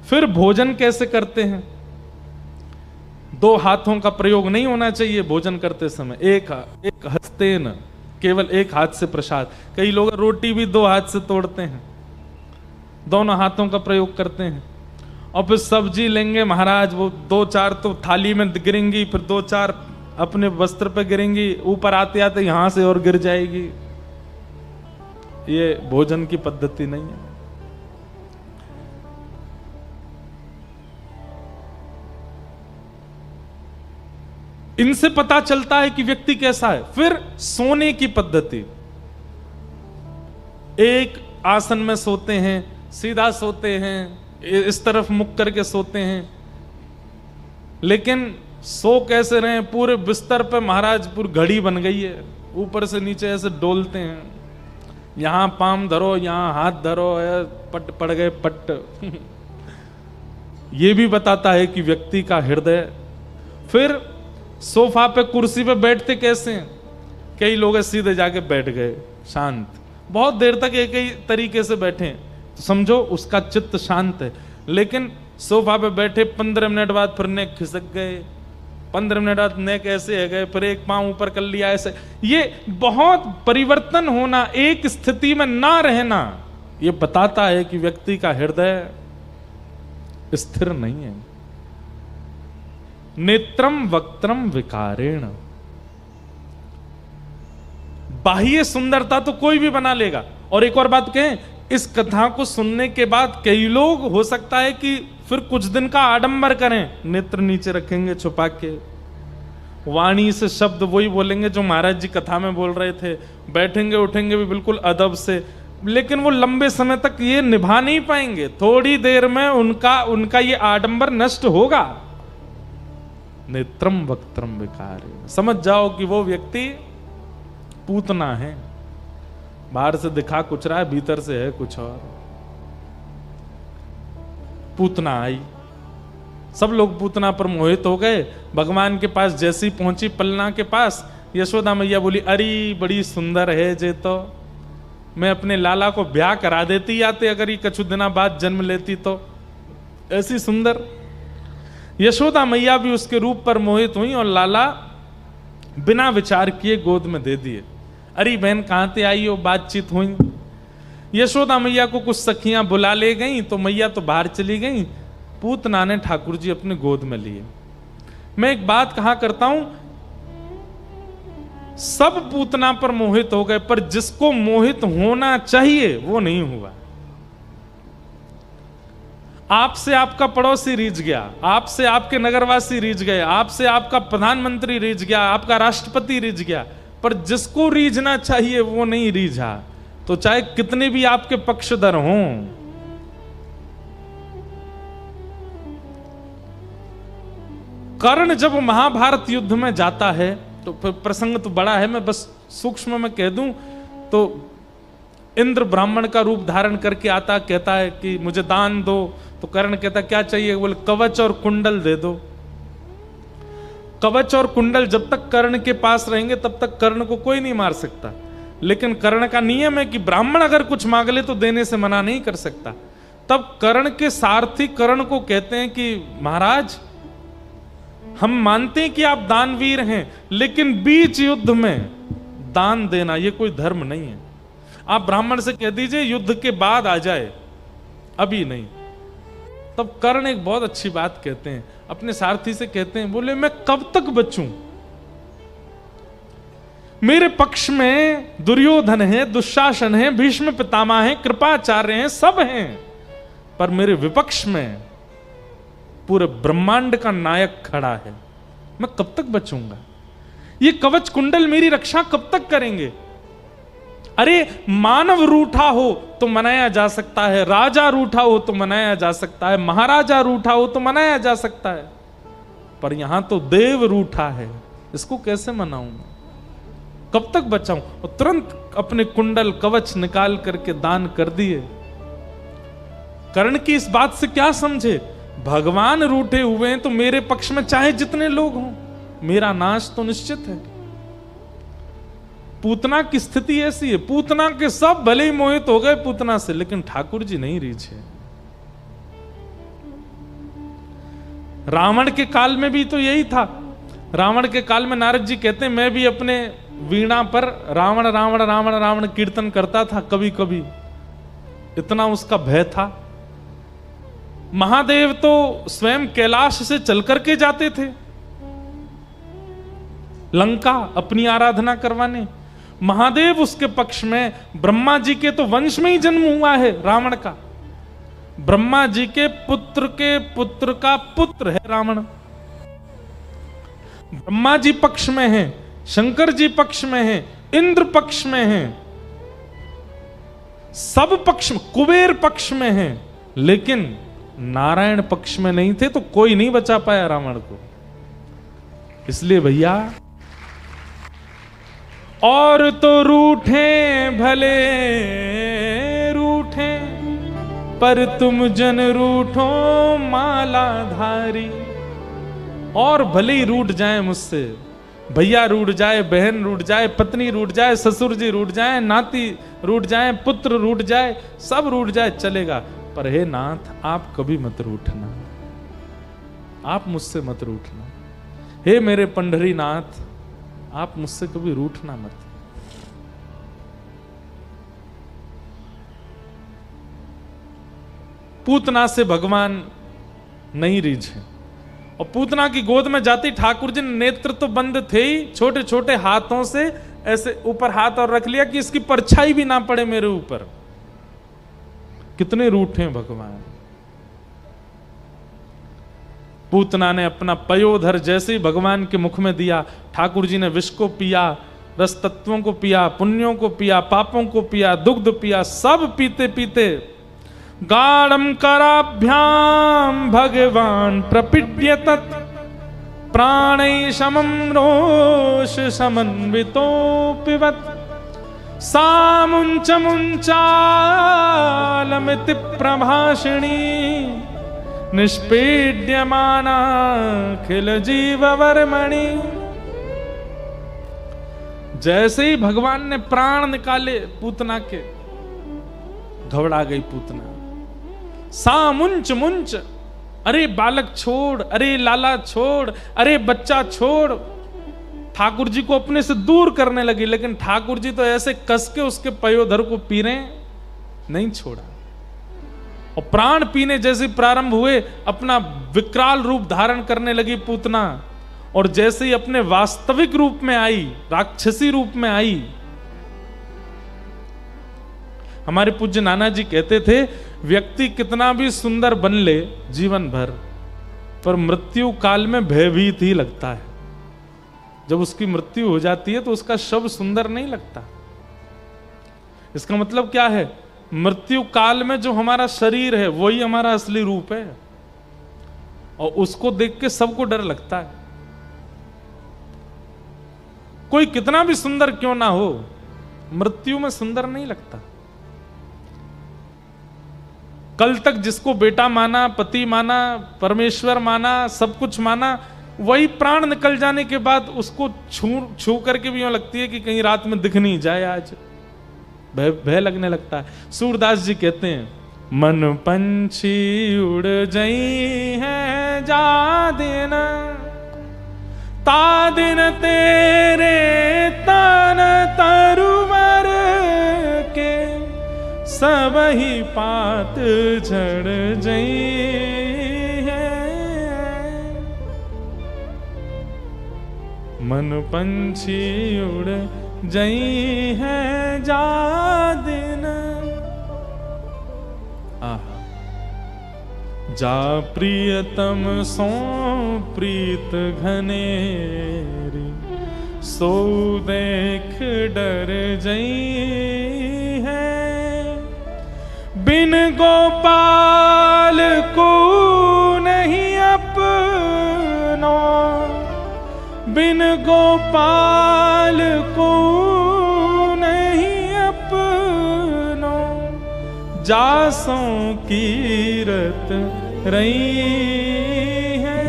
Speaker 1: फिर भोजन कैसे करते हैं? दो हाथों का प्रयोग नहीं होना चाहिए भोजन करते समय। एक हस्तेन, केवल एक हाथ से प्रसाद। कई लोग रोटी भी दो हाथ से तोड़ते हैं, दोनों हाथों का प्रयोग करते हैं। और फिर सब्जी लेंगे महाराज, वो दो चार तो थाली में गिरेंगी, फिर दो चार अपने वस्त्र पे गिरेंगी, ऊपर आते आते यहां से और गिर जाएगी। ये भोजन की पद्धति नहीं है। इनसे पता चलता है कि व्यक्ति कैसा है। फिर सोने की पद्धति। एक आसन में सोते हैं, सीधा सोते हैं, इस तरफ मुख करके सोते हैं, लेकिन सो कैसे रहे? पूरे बिस्तर पे महाराज पूरी घड़ी बन गई है, ऊपर से नीचे ऐसे डोलते हैं, यहां पाम धरो, यहां हाथ धरो, पट पड़ गए पट। ये भी बताता है कि व्यक्ति का हृदय। फिर सोफा पे कुर्सी पे बैठते कैसे हैं? कई लोग सीधे जाके बैठ गए शांत, बहुत देर तक एक ही तरीके से बैठे, तो समझो उसका चित्त शांत है। लेकिन सोफा पे बैठे 15 मिनट बाद फिर नेक खिसक गए, 15 मिनट बाद नेक ऐसे है गए, फिर एक पांव ऊपर कर लिया ऐसे। ये बहुत परिवर्तन होना, एक स्थिति में ना रहना, ये बताता है कि व्यक्ति का हृदय स्थिर नहीं है। नेत्रम वक्त्रम विकारेण। बाह्य सुंदरता तो कोई भी बना लेगा। और एक और बात कहें, इस कथा को सुनने के बाद कई लोग हो सकता है कि फिर कुछ दिन का आडंबर करें, नेत्र नीचे रखेंगे छुपा के, वाणी से शब्द वही बोलेंगे जो महाराज जी कथा में बोल रहे थे, बैठेंगे उठेंगे भी बिल्कुल अदब से, लेकिन वो लंबे समय तक ये निभा नहीं पाएंगे। थोड़ी देर में उनका ये आडंबर नष्ट होगा। नेत्रम वक्त्रम विकारेण। समझ जाओ कि वो व्यक्ति पूतना है, बाहर से दिखा कुछ रहा है, भीतर से है कुछ और। पूतना आई, सब लोग पूतना पर मोहित हो गए। भगवान के पास जैसी पहुंची पलना के पास, यशोदा मैया बोली, अरे बड़ी सुंदर है जे, तो मैं अपने लाला को ब्याह करा देती आते अगर ये कुछ दिना बाद जन्म लेती तो, ऐसी सुंदर। यशोदा मैया भी उसके रूप पर मोहित हुई और लाला बिना विचार किए गोद में दे दिए। अरे बहन कहाँ से आई हो, बातचीत हुई। यशोदा मैया को कुछ सखियां बुला ले गई तो मैया तो बाहर चली गई, पूतना ने ठाकुर जी अपने गोद में लिए। मैं एक बात कहा करता हूं, सब पूतना पर मोहित हो गए, पर जिसको मोहित होना चाहिए वो नहीं हुआ। आपसे आपका पड़ोसी रीझ गया, आपसे आपके नगरवासी रीझ गए, आपसे आपका प्रधानमंत्री रीझ गया, आपका राष्ट्रपति रीझ गया, पर जिसको रीझना चाहिए वो नहीं रीझा, तो चाहे कितने भी आपके पक्षधर हों। कर्ण जब महाभारत युद्ध में जाता है, तो प्रसंग तो बड़ा है, मैं बस सूक्ष्म में कह दूं तो इंद्र ब्राह्मण का रूप धारण करके आता, कहता है कि मुझे दान दो। तो कर्ण कहता क्या चाहिए, बोले कवच और कुंडल दे दो। कवच और कुंडल जब तक कर्ण के पास रहेंगे तब तक कर्ण को कोई नहीं मार सकता, लेकिन कर्ण का नियम है कि ब्राह्मण अगर कुछ मांग ले तो देने से मना नहीं कर सकता। तब कर्ण के सारथी कर्ण को कहते हैं कि महाराज, हम मानते हैं कि आप दानवीर हैं, लेकिन बीच युद्ध में दान देना ये कोई धर्म नहीं है। आप ब्राह्मण से कह दीजिए युद्ध के बाद आ जाए, अभी नहीं। तब कर्ण एक बहुत अच्छी बात कहते हैं, अपने सारथी से कहते हैं, बोले मैं कब तक बचूं, मेरे पक्ष में दुर्योधन है, दुशासन है, भीष्म पितामह है, कृपाचार्य हैं, सब हैं, पर मेरे विपक्ष में पूरे ब्रह्मांड का नायक खड़ा है, मैं कब तक बचूंगा। ये कवच कुंडल मेरी रक्षा कब तक करेंगे। अरे मानव रूठा हो तो मनाया जा सकता है, राजा रूठा हो तो मनाया जा सकता है, महाराजा रूठा हो तो मनाया जा सकता है, पर यहां तो देव रूठा है, इसको कैसे मनाऊं, कब तक बचाऊं। और तुरंत अपने कुंडल कवच निकाल करके दान कर दिए। कर्ण की इस बात से क्या समझे, भगवान रूठे हुए हैं तो मेरे पक्ष में चाहे जितने लोग हों, मेरा नाश तो निश्चित है। पूतना की स्थिति ऐसी है, पूतना के सब भले ही मोहित हो गए पूतना से, लेकिन ठाकुर जी नहीं रीझे। रावण के काल में भी तो यही था। रावण के काल में नारद जी कहते हैं, मैं भी अपने वीणा पर रावण रावण रावण रावण कीर्तन करता था कभी कभी, इतना उसका भय था। महादेव तो स्वयं कैलाश से चल करके जाते थे लंका अपनी आराधना करवाने। महादेव उसके पक्ष में, ब्रह्मा जी के तो वंश में ही जन्म हुआ है रावण का, ब्रह्मा जी के पुत्र का पुत्र है रावण। ब्रह्मा जी पक्ष में है, शंकर जी पक्ष में है, इंद्र पक्ष में है, सब पक्ष में, कुबेर पक्ष में है, लेकिन नारायण पक्ष में नहीं थे, तो कोई नहीं बचा पाया रावण को। इसलिए भैया, और तो रूठे भले रूठे, पर तुम जन रूठो मालाधारी। और भले ही रूठ जाए मुझसे, भैया रूठ जाए, बहन रूठ जाए, पत्नी रूठ जाए, ससुर जी रूठ जाए, नाती रूठ जाए, पुत्र रूठ जाए, सब रूठ जाए चलेगा, पर हे नाथ आप कभी मत रूठना, आप मुझसे मत रूठना। हे मेरे पंडरी नाथ, आप मुझसे कभी रूठना मत। पूतना से भगवान नहीं रीझे, और पूतना की गोद में जाती ठाकुर जी नेत्र तो बंद थे ही, छोटे छोटे हाथों से ऐसे ऊपर हाथ और रख लिया कि इसकी परछाई भी ना पड़े मेरे ऊपर। कितने रूठे भगवान। पूतना ने अपना पयोधर जैसे ही भगवान के मुख में दिया, ठाकुर जी ने विष को पिया, रस तत्वों को पिया, पुण्यों को पिया, पापों को पिया, दुग्ध पिया, सब पीते पीते गाढ़ं कराभ्याम भगवान प्रपीड्य तत् प्राणै समं रोष समन्वितो पिबत। सामुंच मुंचालमिति प्रभाषिणी निष्पीड्यमाना खिल जीव वर्मणि। जैसे ही भगवान ने प्राण निकाले पूतना के, घबरा गई पूतना। सामुंच मुंच, अरे बालक छोड़, अरे लाला छोड़, अरे बच्चा छोड़। ठाकुर जी को अपने से दूर करने लगी, लेकिन ठाकुर जी तो ऐसे कस के उसके पयोधर को पी रहे, नहीं छोड़ा। और प्राण पीने जैसे प्रारंभ हुए, अपना विकराल रूप धारण करने लगी पूतना। और जैसे ही अपने वास्तविक रूप में आई, राक्षसी रूप में आई। हमारे पूज्य नाना जी कहते थे, व्यक्ति कितना भी सुंदर बन ले जीवन भर, पर मृत्यु काल में भयभीत ही लगता है। जब उसकी मृत्यु हो जाती है तो उसका शव सुंदर नहीं लगता। इसका मतलब क्या है? मृत्यु काल में जो हमारा शरीर है वही हमारा असली रूप है, और उसको देख के सबको डर लगता है। कोई कितना भी सुंदर क्यों ना हो, मृत्यु में सुंदर नहीं लगता। कल तक जिसको बेटा माना, पति माना, परमेश्वर माना, सब कुछ माना, वही प्राण निकल जाने के बाद उसको छू करके भी यूं लगती है कि कहीं रात में दिख नहीं जाए। आज भय लगने लगता है। सूरदास जी कहते हैं, मन पंछी उड़ जई है जा दिन, ता दिन तेरे तन तरुवर के, सब ही पात झड़ जई है। मन पंछी उड़ जई है जा दिन। आहा, जा प्रियतम सो प्रीत घनेरी, सो देख डर जई है। बिन गोपाल को नहीं अपनो, बिन गोपाल को नहीं अपनो, जासों कीरत रही है।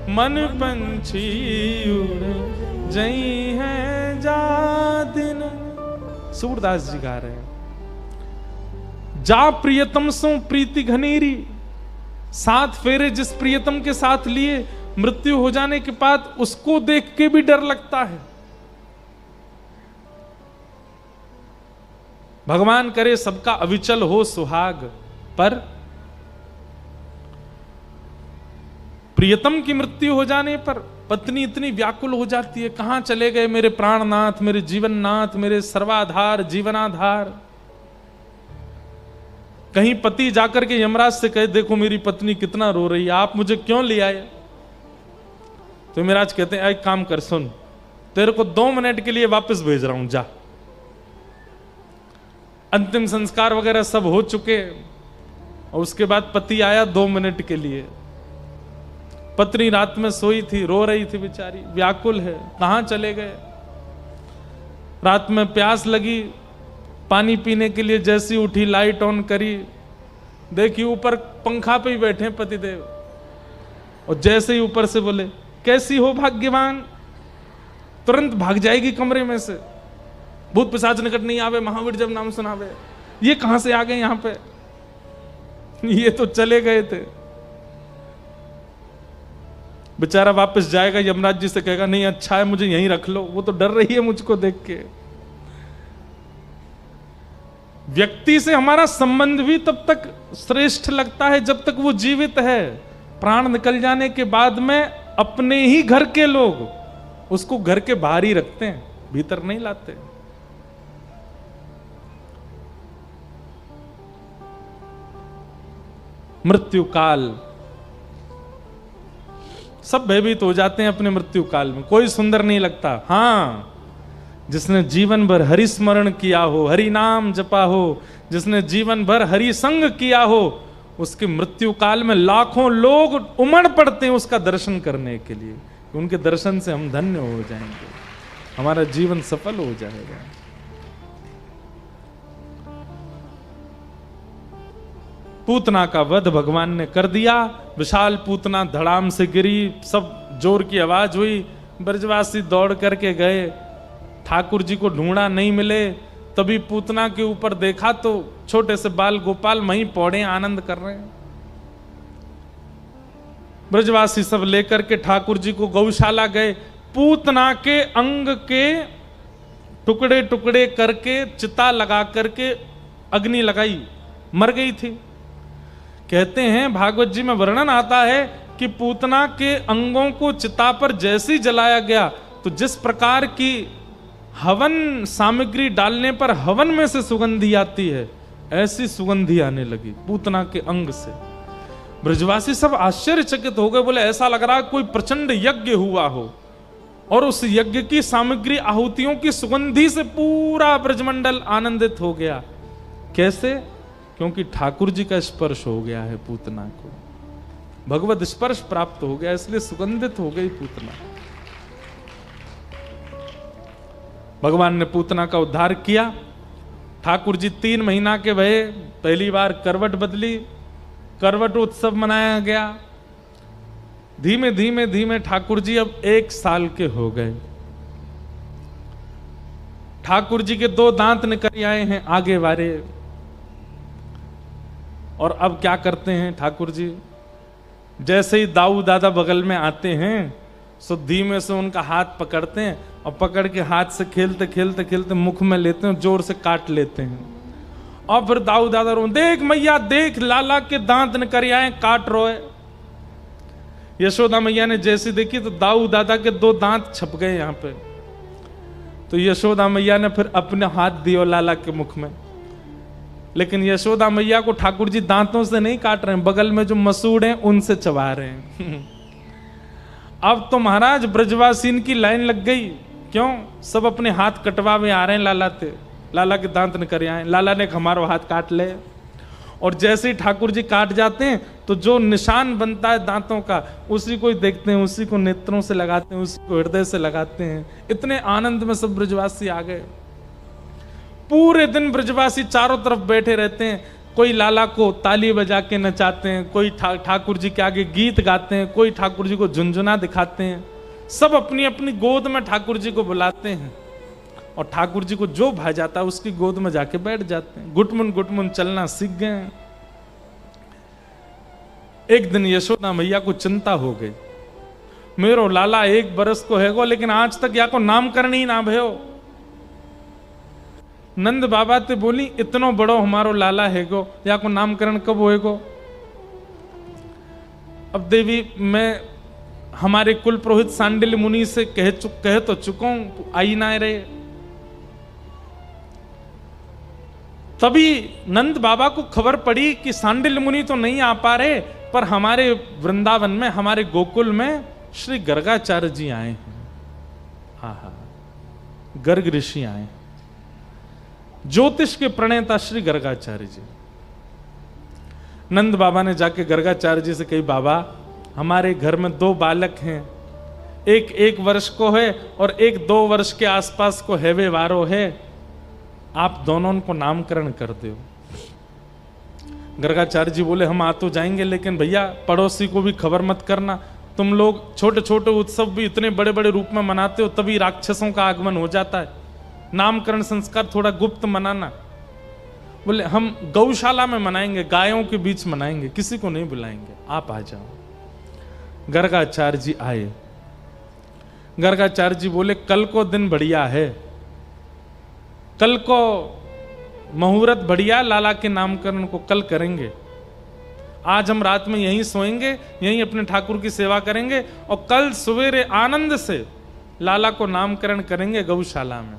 Speaker 1: मन पंछी उड़ जई है जा दिन। सूरदास जी गा रहे हैं, जा प्रियतम सो प्रीति घनेरी। 7 फेरे जिस प्रियतम के साथ लिए, मृत्यु हो जाने के बाद उसको देख के भी डर लगता है। भगवान करे सबका अविचल हो सुहाग, पर प्रियतम की मृत्यु हो जाने पर पत्नी इतनी व्याकुल हो जाती है, कहां चले गए मेरे प्राणनाथ, मेरे जीवननाथ, मेरे सर्वाधार, जीवनाधार। कहीं पति जाकर के यमराज से कहे, देखो मेरी पत्नी कितना रो रही है, आप मुझे क्यों ले आए? तो यमराज कहते हैं, एक काम कर, सुन, तेरे को 2 मिनट के लिए वापस भेज रहा हूं, जा। अंतिम संस्कार वगैरह सब हो चुके, और उसके बाद पति आया 2 मिनट के लिए। पत्नी रात में सोई थी, रो रही थी बेचारी, व्याकुल है, कहां चले गए। रात में प्यास लगी, पानी पीने के लिए जैसी उठी, लाइट ऑन करी, देखी ऊपर पंखा पे ही बैठे पतिदेव, और जैसे ही ऊपर से बोले, कैसी हो भाग्यवान, तुरंत भाग जाएगी कमरे में से, भूत पिशाच निकट नहीं आवे, महावीर जब नाम सुनावे। ये कहां से आ गए यहां पे, ये तो चले गए थे। बेचारा वापस जाएगा, यमराज जी से कहेगा, नहीं अच्छा है मुझे यहीं रख लो, वो तो डर रही है मुझको देख के। व्यक्ति से हमारा संबंध भी तब तक श्रेष्ठ लगता है जब तक वो जीवित है। प्राण निकल जाने के बाद में अपने ही घर के लोग उसको घर के बाहर ही रखते हैं, भीतर नहीं लाते। मृत्यु काल, सब भयभीत हो जाते हैं अपने मृत्यु काल में, कोई सुंदर नहीं लगता। हाँ, जिसने जीवन भर हरि स्मरण किया हो, हरि नाम जपा हो, जिसने जीवन भर हरि संग किया हो, उसके मृत्यु काल में लाखों लोग उमड़ पड़ते हैं उसका दर्शन करने के लिए। उनके दर्शन से हम धन्य हो जाएंगे, हमारा जीवन सफल हो जाएगा। पूतना का वध भगवान ने कर दिया। विशाल पूतना धड़ाम से गिरी, सब जोर की आवाज हुई, ब्रजवासी दौड़ करके गए, ठाकुर जी को ढूंढा, नहीं मिले। तभी पूतना के ऊपर देखा तो छोटे से बाल गोपाल वहीं पौड़े आनंद कर रहे हैं। ब्रजवासी सब लेकर के ठाकुर जी को गौशाला गए। पूतना के अंग के टुकड़े टुकड़े करके चिता लगा करके अग्नि लगाई, मर गई थी। कहते हैं भागवत जी में वर्णन आता है कि पूतना के अंगों को चिता पर जैसे ही जलाया गया तो जिस प्रकार की हवन सामग्री डालने पर हवन में से सुगंधी आती है, ऐसी सुगंधी आने लगी पूतना के अंग से। ब्रजवासी सब आश्चर्यचकित हो गए, बोले ऐसा लग रहा है कोई प्रचंड यज्ञ हुआ हो और उस यज्ञ की सामग्री आहुतियों की सुगंधी से पूरा ब्रजमंडल आनंदित हो गया। कैसे? क्योंकि ठाकुर जी का स्पर्श हो गया है पूतना को, भगवत स्पर्श प्राप्त हो गया, इसलिए सुगंधित हो गई पूतना। भगवान ने पूतना का उद्धार किया। ठाकुर जी 3 महीना के भये, पहली बार करवट बदली, करवट उत्सव मनाया गया। धीमे धीमे धीमे ठाकुर जी अब 1 साल के हो गए। ठाकुर जी के 2 दांत निकल आए हैं आगे वाले। और अब क्या करते हैं ठाकुर जी? जैसे ही दाऊ दादा बगल में आते हैं सो धीमे से उनका हाथ पकड़ते हैं और पकड़ के हाथ से खेलते खेलते खेलते मुख में लेते हैं, जोर से काट लेते हैं। और फिर दाऊ दादा रो, देख मैया देख, लाला के दांत निकल आए, काट रोए। यशोदा मैया ने जैसी देखी तो दाऊ दादा के 2 दांत छप गए यहाँ पे। तो यशोदा मैया ने फिर अपने हाथ दियो लाला के मुख में, लेकिन यशोदा मैया को ठाकुर जी दांतों से नहीं काट रहे हैं, बगल में जो मसूड़ हैं उनसे चबा रहे हैं। अब तो महाराज ब्रजवासीन की लाइन लग गई। क्यों? सब अपने हाथ कटवावे आ रहे हैं लाला थे, लाला के दांत निकल आए, लाला ने हमारा हाथ काट ले। और जैसे ही ठाकुर जी काट जाते हैं तो जो निशान बनता है दांतों का, उसी को ही देखते हैं, उसी को नेत्रों से लगाते हैं, उसी को हृदय से लगाते हैं। इतने आनंद में सब ब्रजवासी आ गए। पूरे दिन ब्रजवासी चारों तरफ बैठे रहते हैं, कोई लाला को ताली बजा के नचाते हैं, कोई ठाकुर जी के आगे गीत गाते हैं, कोई ठाकुर जी को झुनझुना दिखाते हैं। सब अपनी अपनी गोद में ठाकुर जी को बुलाते हैं और ठाकुर जी को जो भा जाता है उसकी गोद में जाके बैठ जाते हैं। गुटमुन चलना सीख गए हैं। एक दिन यशोदा मैया को चिंता हो गई, मेरो लाला 1 बरस को हैगो लेकिन आज तक या को नामकरण ही ना भयो। नंद बाबा ते बोली, इतनो बड़ो हमारो लाला हैगो, या को नामकरण कब होएगो? अब देवी मैं हमारे कुल पुरोहित सांडिल्य मुनि से कह तो चुका हूं, आई ना रहे। तभी नंद बाबा को खबर पड़ी कि सांडिल्य मुनि तो नहीं आ पा रहे, पर हमारे वृंदावन में, हमारे गोकुल में श्री गर्गाचार्य जी आए हैं। हाँ, गर्ग ऋषि आए हैं, ज्योतिष के प्रणेता श्री गर्गाचार्य जी। नंद बाबा ने जाके गर्गाचार्य जी से कही, बाबा हमारे घर में 2 बालक हैं, एक 1 वर्ष को है और एक 2 वर्ष के आसपास को हैवे वारो है, आप दोनों को नामकरण कर दो। गर्गाचार्य जी बोले, हम आ तो जाएंगे लेकिन भैया पड़ोसी को भी खबर मत करना, तुम लोग छोटे छोटे उत्सव भी इतने बड़े बड़े रूप में मनाते हो, तभी राक्षसों का आगमन हो जाता है, नामकरण संस्कार थोड़ा गुप्त मनाना। बोले हम गौशाला में मनाएंगे, गायों के बीच मनाएंगे, किसी को नहीं बुलाएंगे, आप आ जाओ। गर्गाचार्य जी आए। गर्गाचार्य जी बोले, कल को दिन बढ़िया है, कल को मुहूर्त बढ़िया, लाला के नामकरण को कल करेंगे। आज हम रात में यहीं सोएंगे, यहीं अपने ठाकुर की सेवा करेंगे और कल सवेरे आनंद से लाला को नामकरण करेंगे गौशाला में।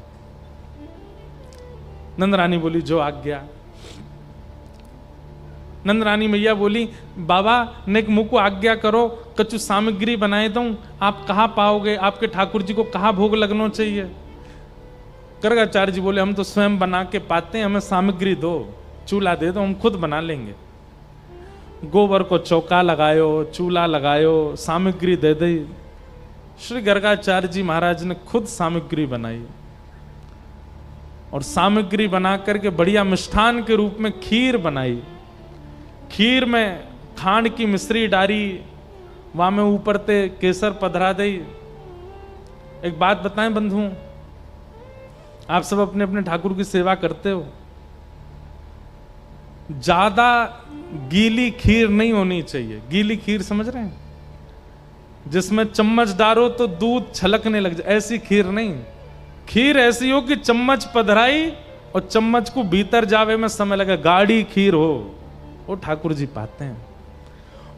Speaker 1: नंदरानी बोली, जो आज्ञा। नंदरानी मैया बोली, बाबा ने मुझको आज्ञा करो, कछु सामग्री बनाए दूं, आप कहाँ पाओगे, आपके ठाकुर जी को कहाँ भोग लगना चाहिए? गर्गाचार्य जी बोले, हम तो स्वयं बना के पाते हैं, हमें सामग्री दो, चूल्हा दे दो, हम खुद बना लेंगे। गोबर को चौका लगायो, चूल्हा लगायो, सामग्री दे दी। श्री गर्गाचार्य जी महाराज ने खुद सामग्री बनाई और सामग्री बना करके बढ़िया मिष्ठान के रूप में खीर बनाई। खीर में खांड की मिश्री डारी, वहां में ऊपर ते केसर पधरा दई। एक बात बताएं बंधुओं, आप सब अपने अपने ठाकुर की सेवा करते हो, ज्यादा गीली खीर नहीं होनी चाहिए। गीली खीर समझ रहे हैं, जिसमें चम्मच डालो तो दूध छलकने लग जाए, ऐसी खीर नहीं। खीर ऐसी हो कि चम्मच पधराई और चम्मच को भीतर जावे में समय लगे। गाढ़ी खीर हो, वो ठाकुर जी पाते हैं।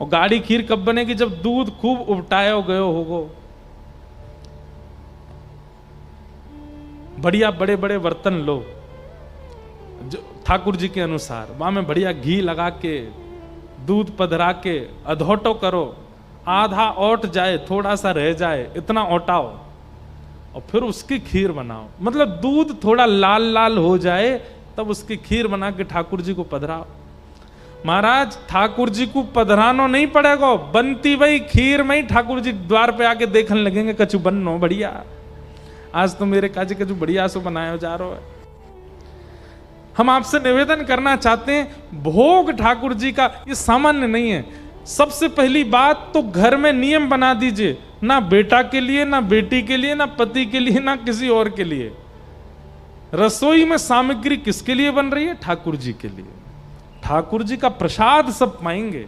Speaker 1: और गाढ़ी खीर कब बनेगी? जब दूध खूब उबटाया गयो होगो। बढ़िया बड़े बड़े बर्तन लो जो ठाकुर जी के अनुसार, वहां में बढ़िया घी लगा के दूध पधरा के अधोटो करो, आधा ओट जाए थोड़ा सा रह जाए इतना ओटाओ और फिर उसकी खीर बनाओ। मतलब दूध थोड़ा लाल लाल हो जाए तब उसकी खीर बना के ठाकुर जी को पधराओ। महाराज ठाकुर जी को पधरानो नहीं पड़ेगा, बनती वही खीर में ही ठाकुर जी द्वार पे आके देखने लगेंगे कछु बनो बढ़िया, आज तो मेरे काजी कछु बढ़िया सो बनाया जा रहा है। हम आपसे निवेदन करना चाहते हैं, भोग ठाकुर जी का ये सामान्य नहीं है। सबसे पहली बात तो घर में नियम बना दीजिए, ना बेटा के लिए, ना बेटी के लिए, ना पति के लिए, ना किसी और के लिए। रसोई में सामग्री किसके लिए बन रही है? ठाकुर जी के लिए। ठाकुर जी का प्रसाद सब पाएंगे।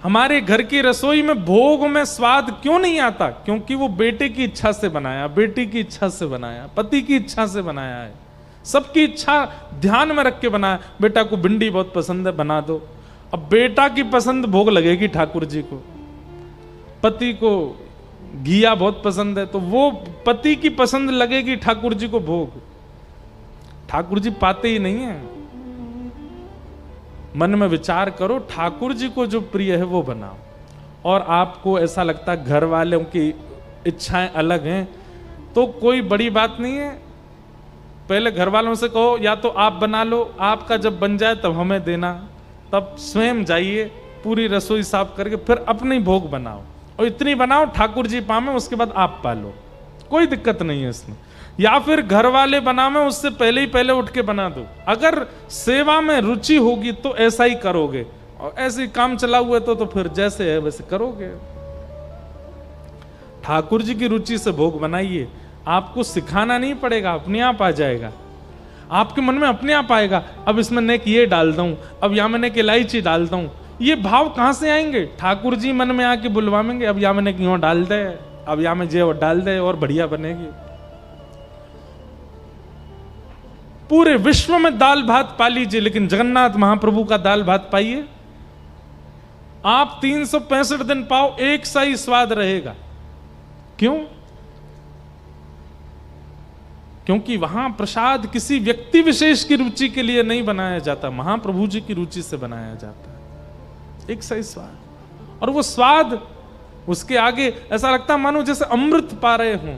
Speaker 1: हमारे घर की रसोई में भोग में स्वाद क्यों नहीं आता? क्योंकि वो बेटे की इच्छा से बनाया, बेटी की इच्छा से बनाया, पति की इच्छा से बनाया है। सबकी इच्छा ध्यान में रख के बनाया। बेटा को भिंडी बहुत पसंद है, बना दो। अब बेटा की पसंद भोग लगेगी ठाकुर जी को, पति को घिया बहुत पसंद है तो वो पति की पसंद लगेगी ठाकुर जी को भोग। ठाकुर जी पाते ही नहीं है। मन में विचार करो, ठाकुर जी को जो प्रिय है वो बनाओ। और आपको ऐसा लगता है घर वालों की इच्छाएं अलग हैं तो कोई बड़ी बात नहीं है। पहले घर वालों से कहो या तो आप बना लो, आपका जब बन जाए तब हमें देना, तब स्वयं जाइए पूरी रसोई साफ करके फिर अपनी भोग बनाओ। और इतनी बनाओ ठाकुर जी पावे, उसके बाद आप पालो, कोई दिक्कत नहीं है इसमें। या फिर घर वाले बनावे उससे पहले ही पहले उठ के बना दो। अगर सेवा में रुचि होगी तो ऐसा ही करोगे, और ऐसे ही काम चला हुआ तो फिर जैसे है वैसे करोगे। ठाकुर जी की रुचि से भोग बनाइए, आपको सिखाना नहीं पड़ेगा, अपने आप आ जाएगा। आपके मन में अपने आप आएगा, अब इसमें नेक ये डाल दूं, अब यहां में नेक इलायची डाल दूं। ये भाव कहां से आएंगे? ठाकुर जी मन में आके बुलवाएंगे, अब यहां में नेक यूं डाल दे, अब यहां में जे और डाल दे और बढ़िया बनेगी। पूरे विश्व में दाल भात पा लीजिए, लेकिन जगन्नाथ महाप्रभु का दाल भात पाइए, आप 365 दिन पाओ, एक सा ही स्वाद रहेगा। क्यों? क्योंकि वहां प्रसाद किसी व्यक्ति विशेष की रुचि के लिए नहीं बनाया जाता, महाप्रभु जी की रुचि से बनाया जाता है। एक सही स्वाद, और वो स्वाद उसके आगे ऐसा लगता है मानो जैसे अमृत पा रहे हों।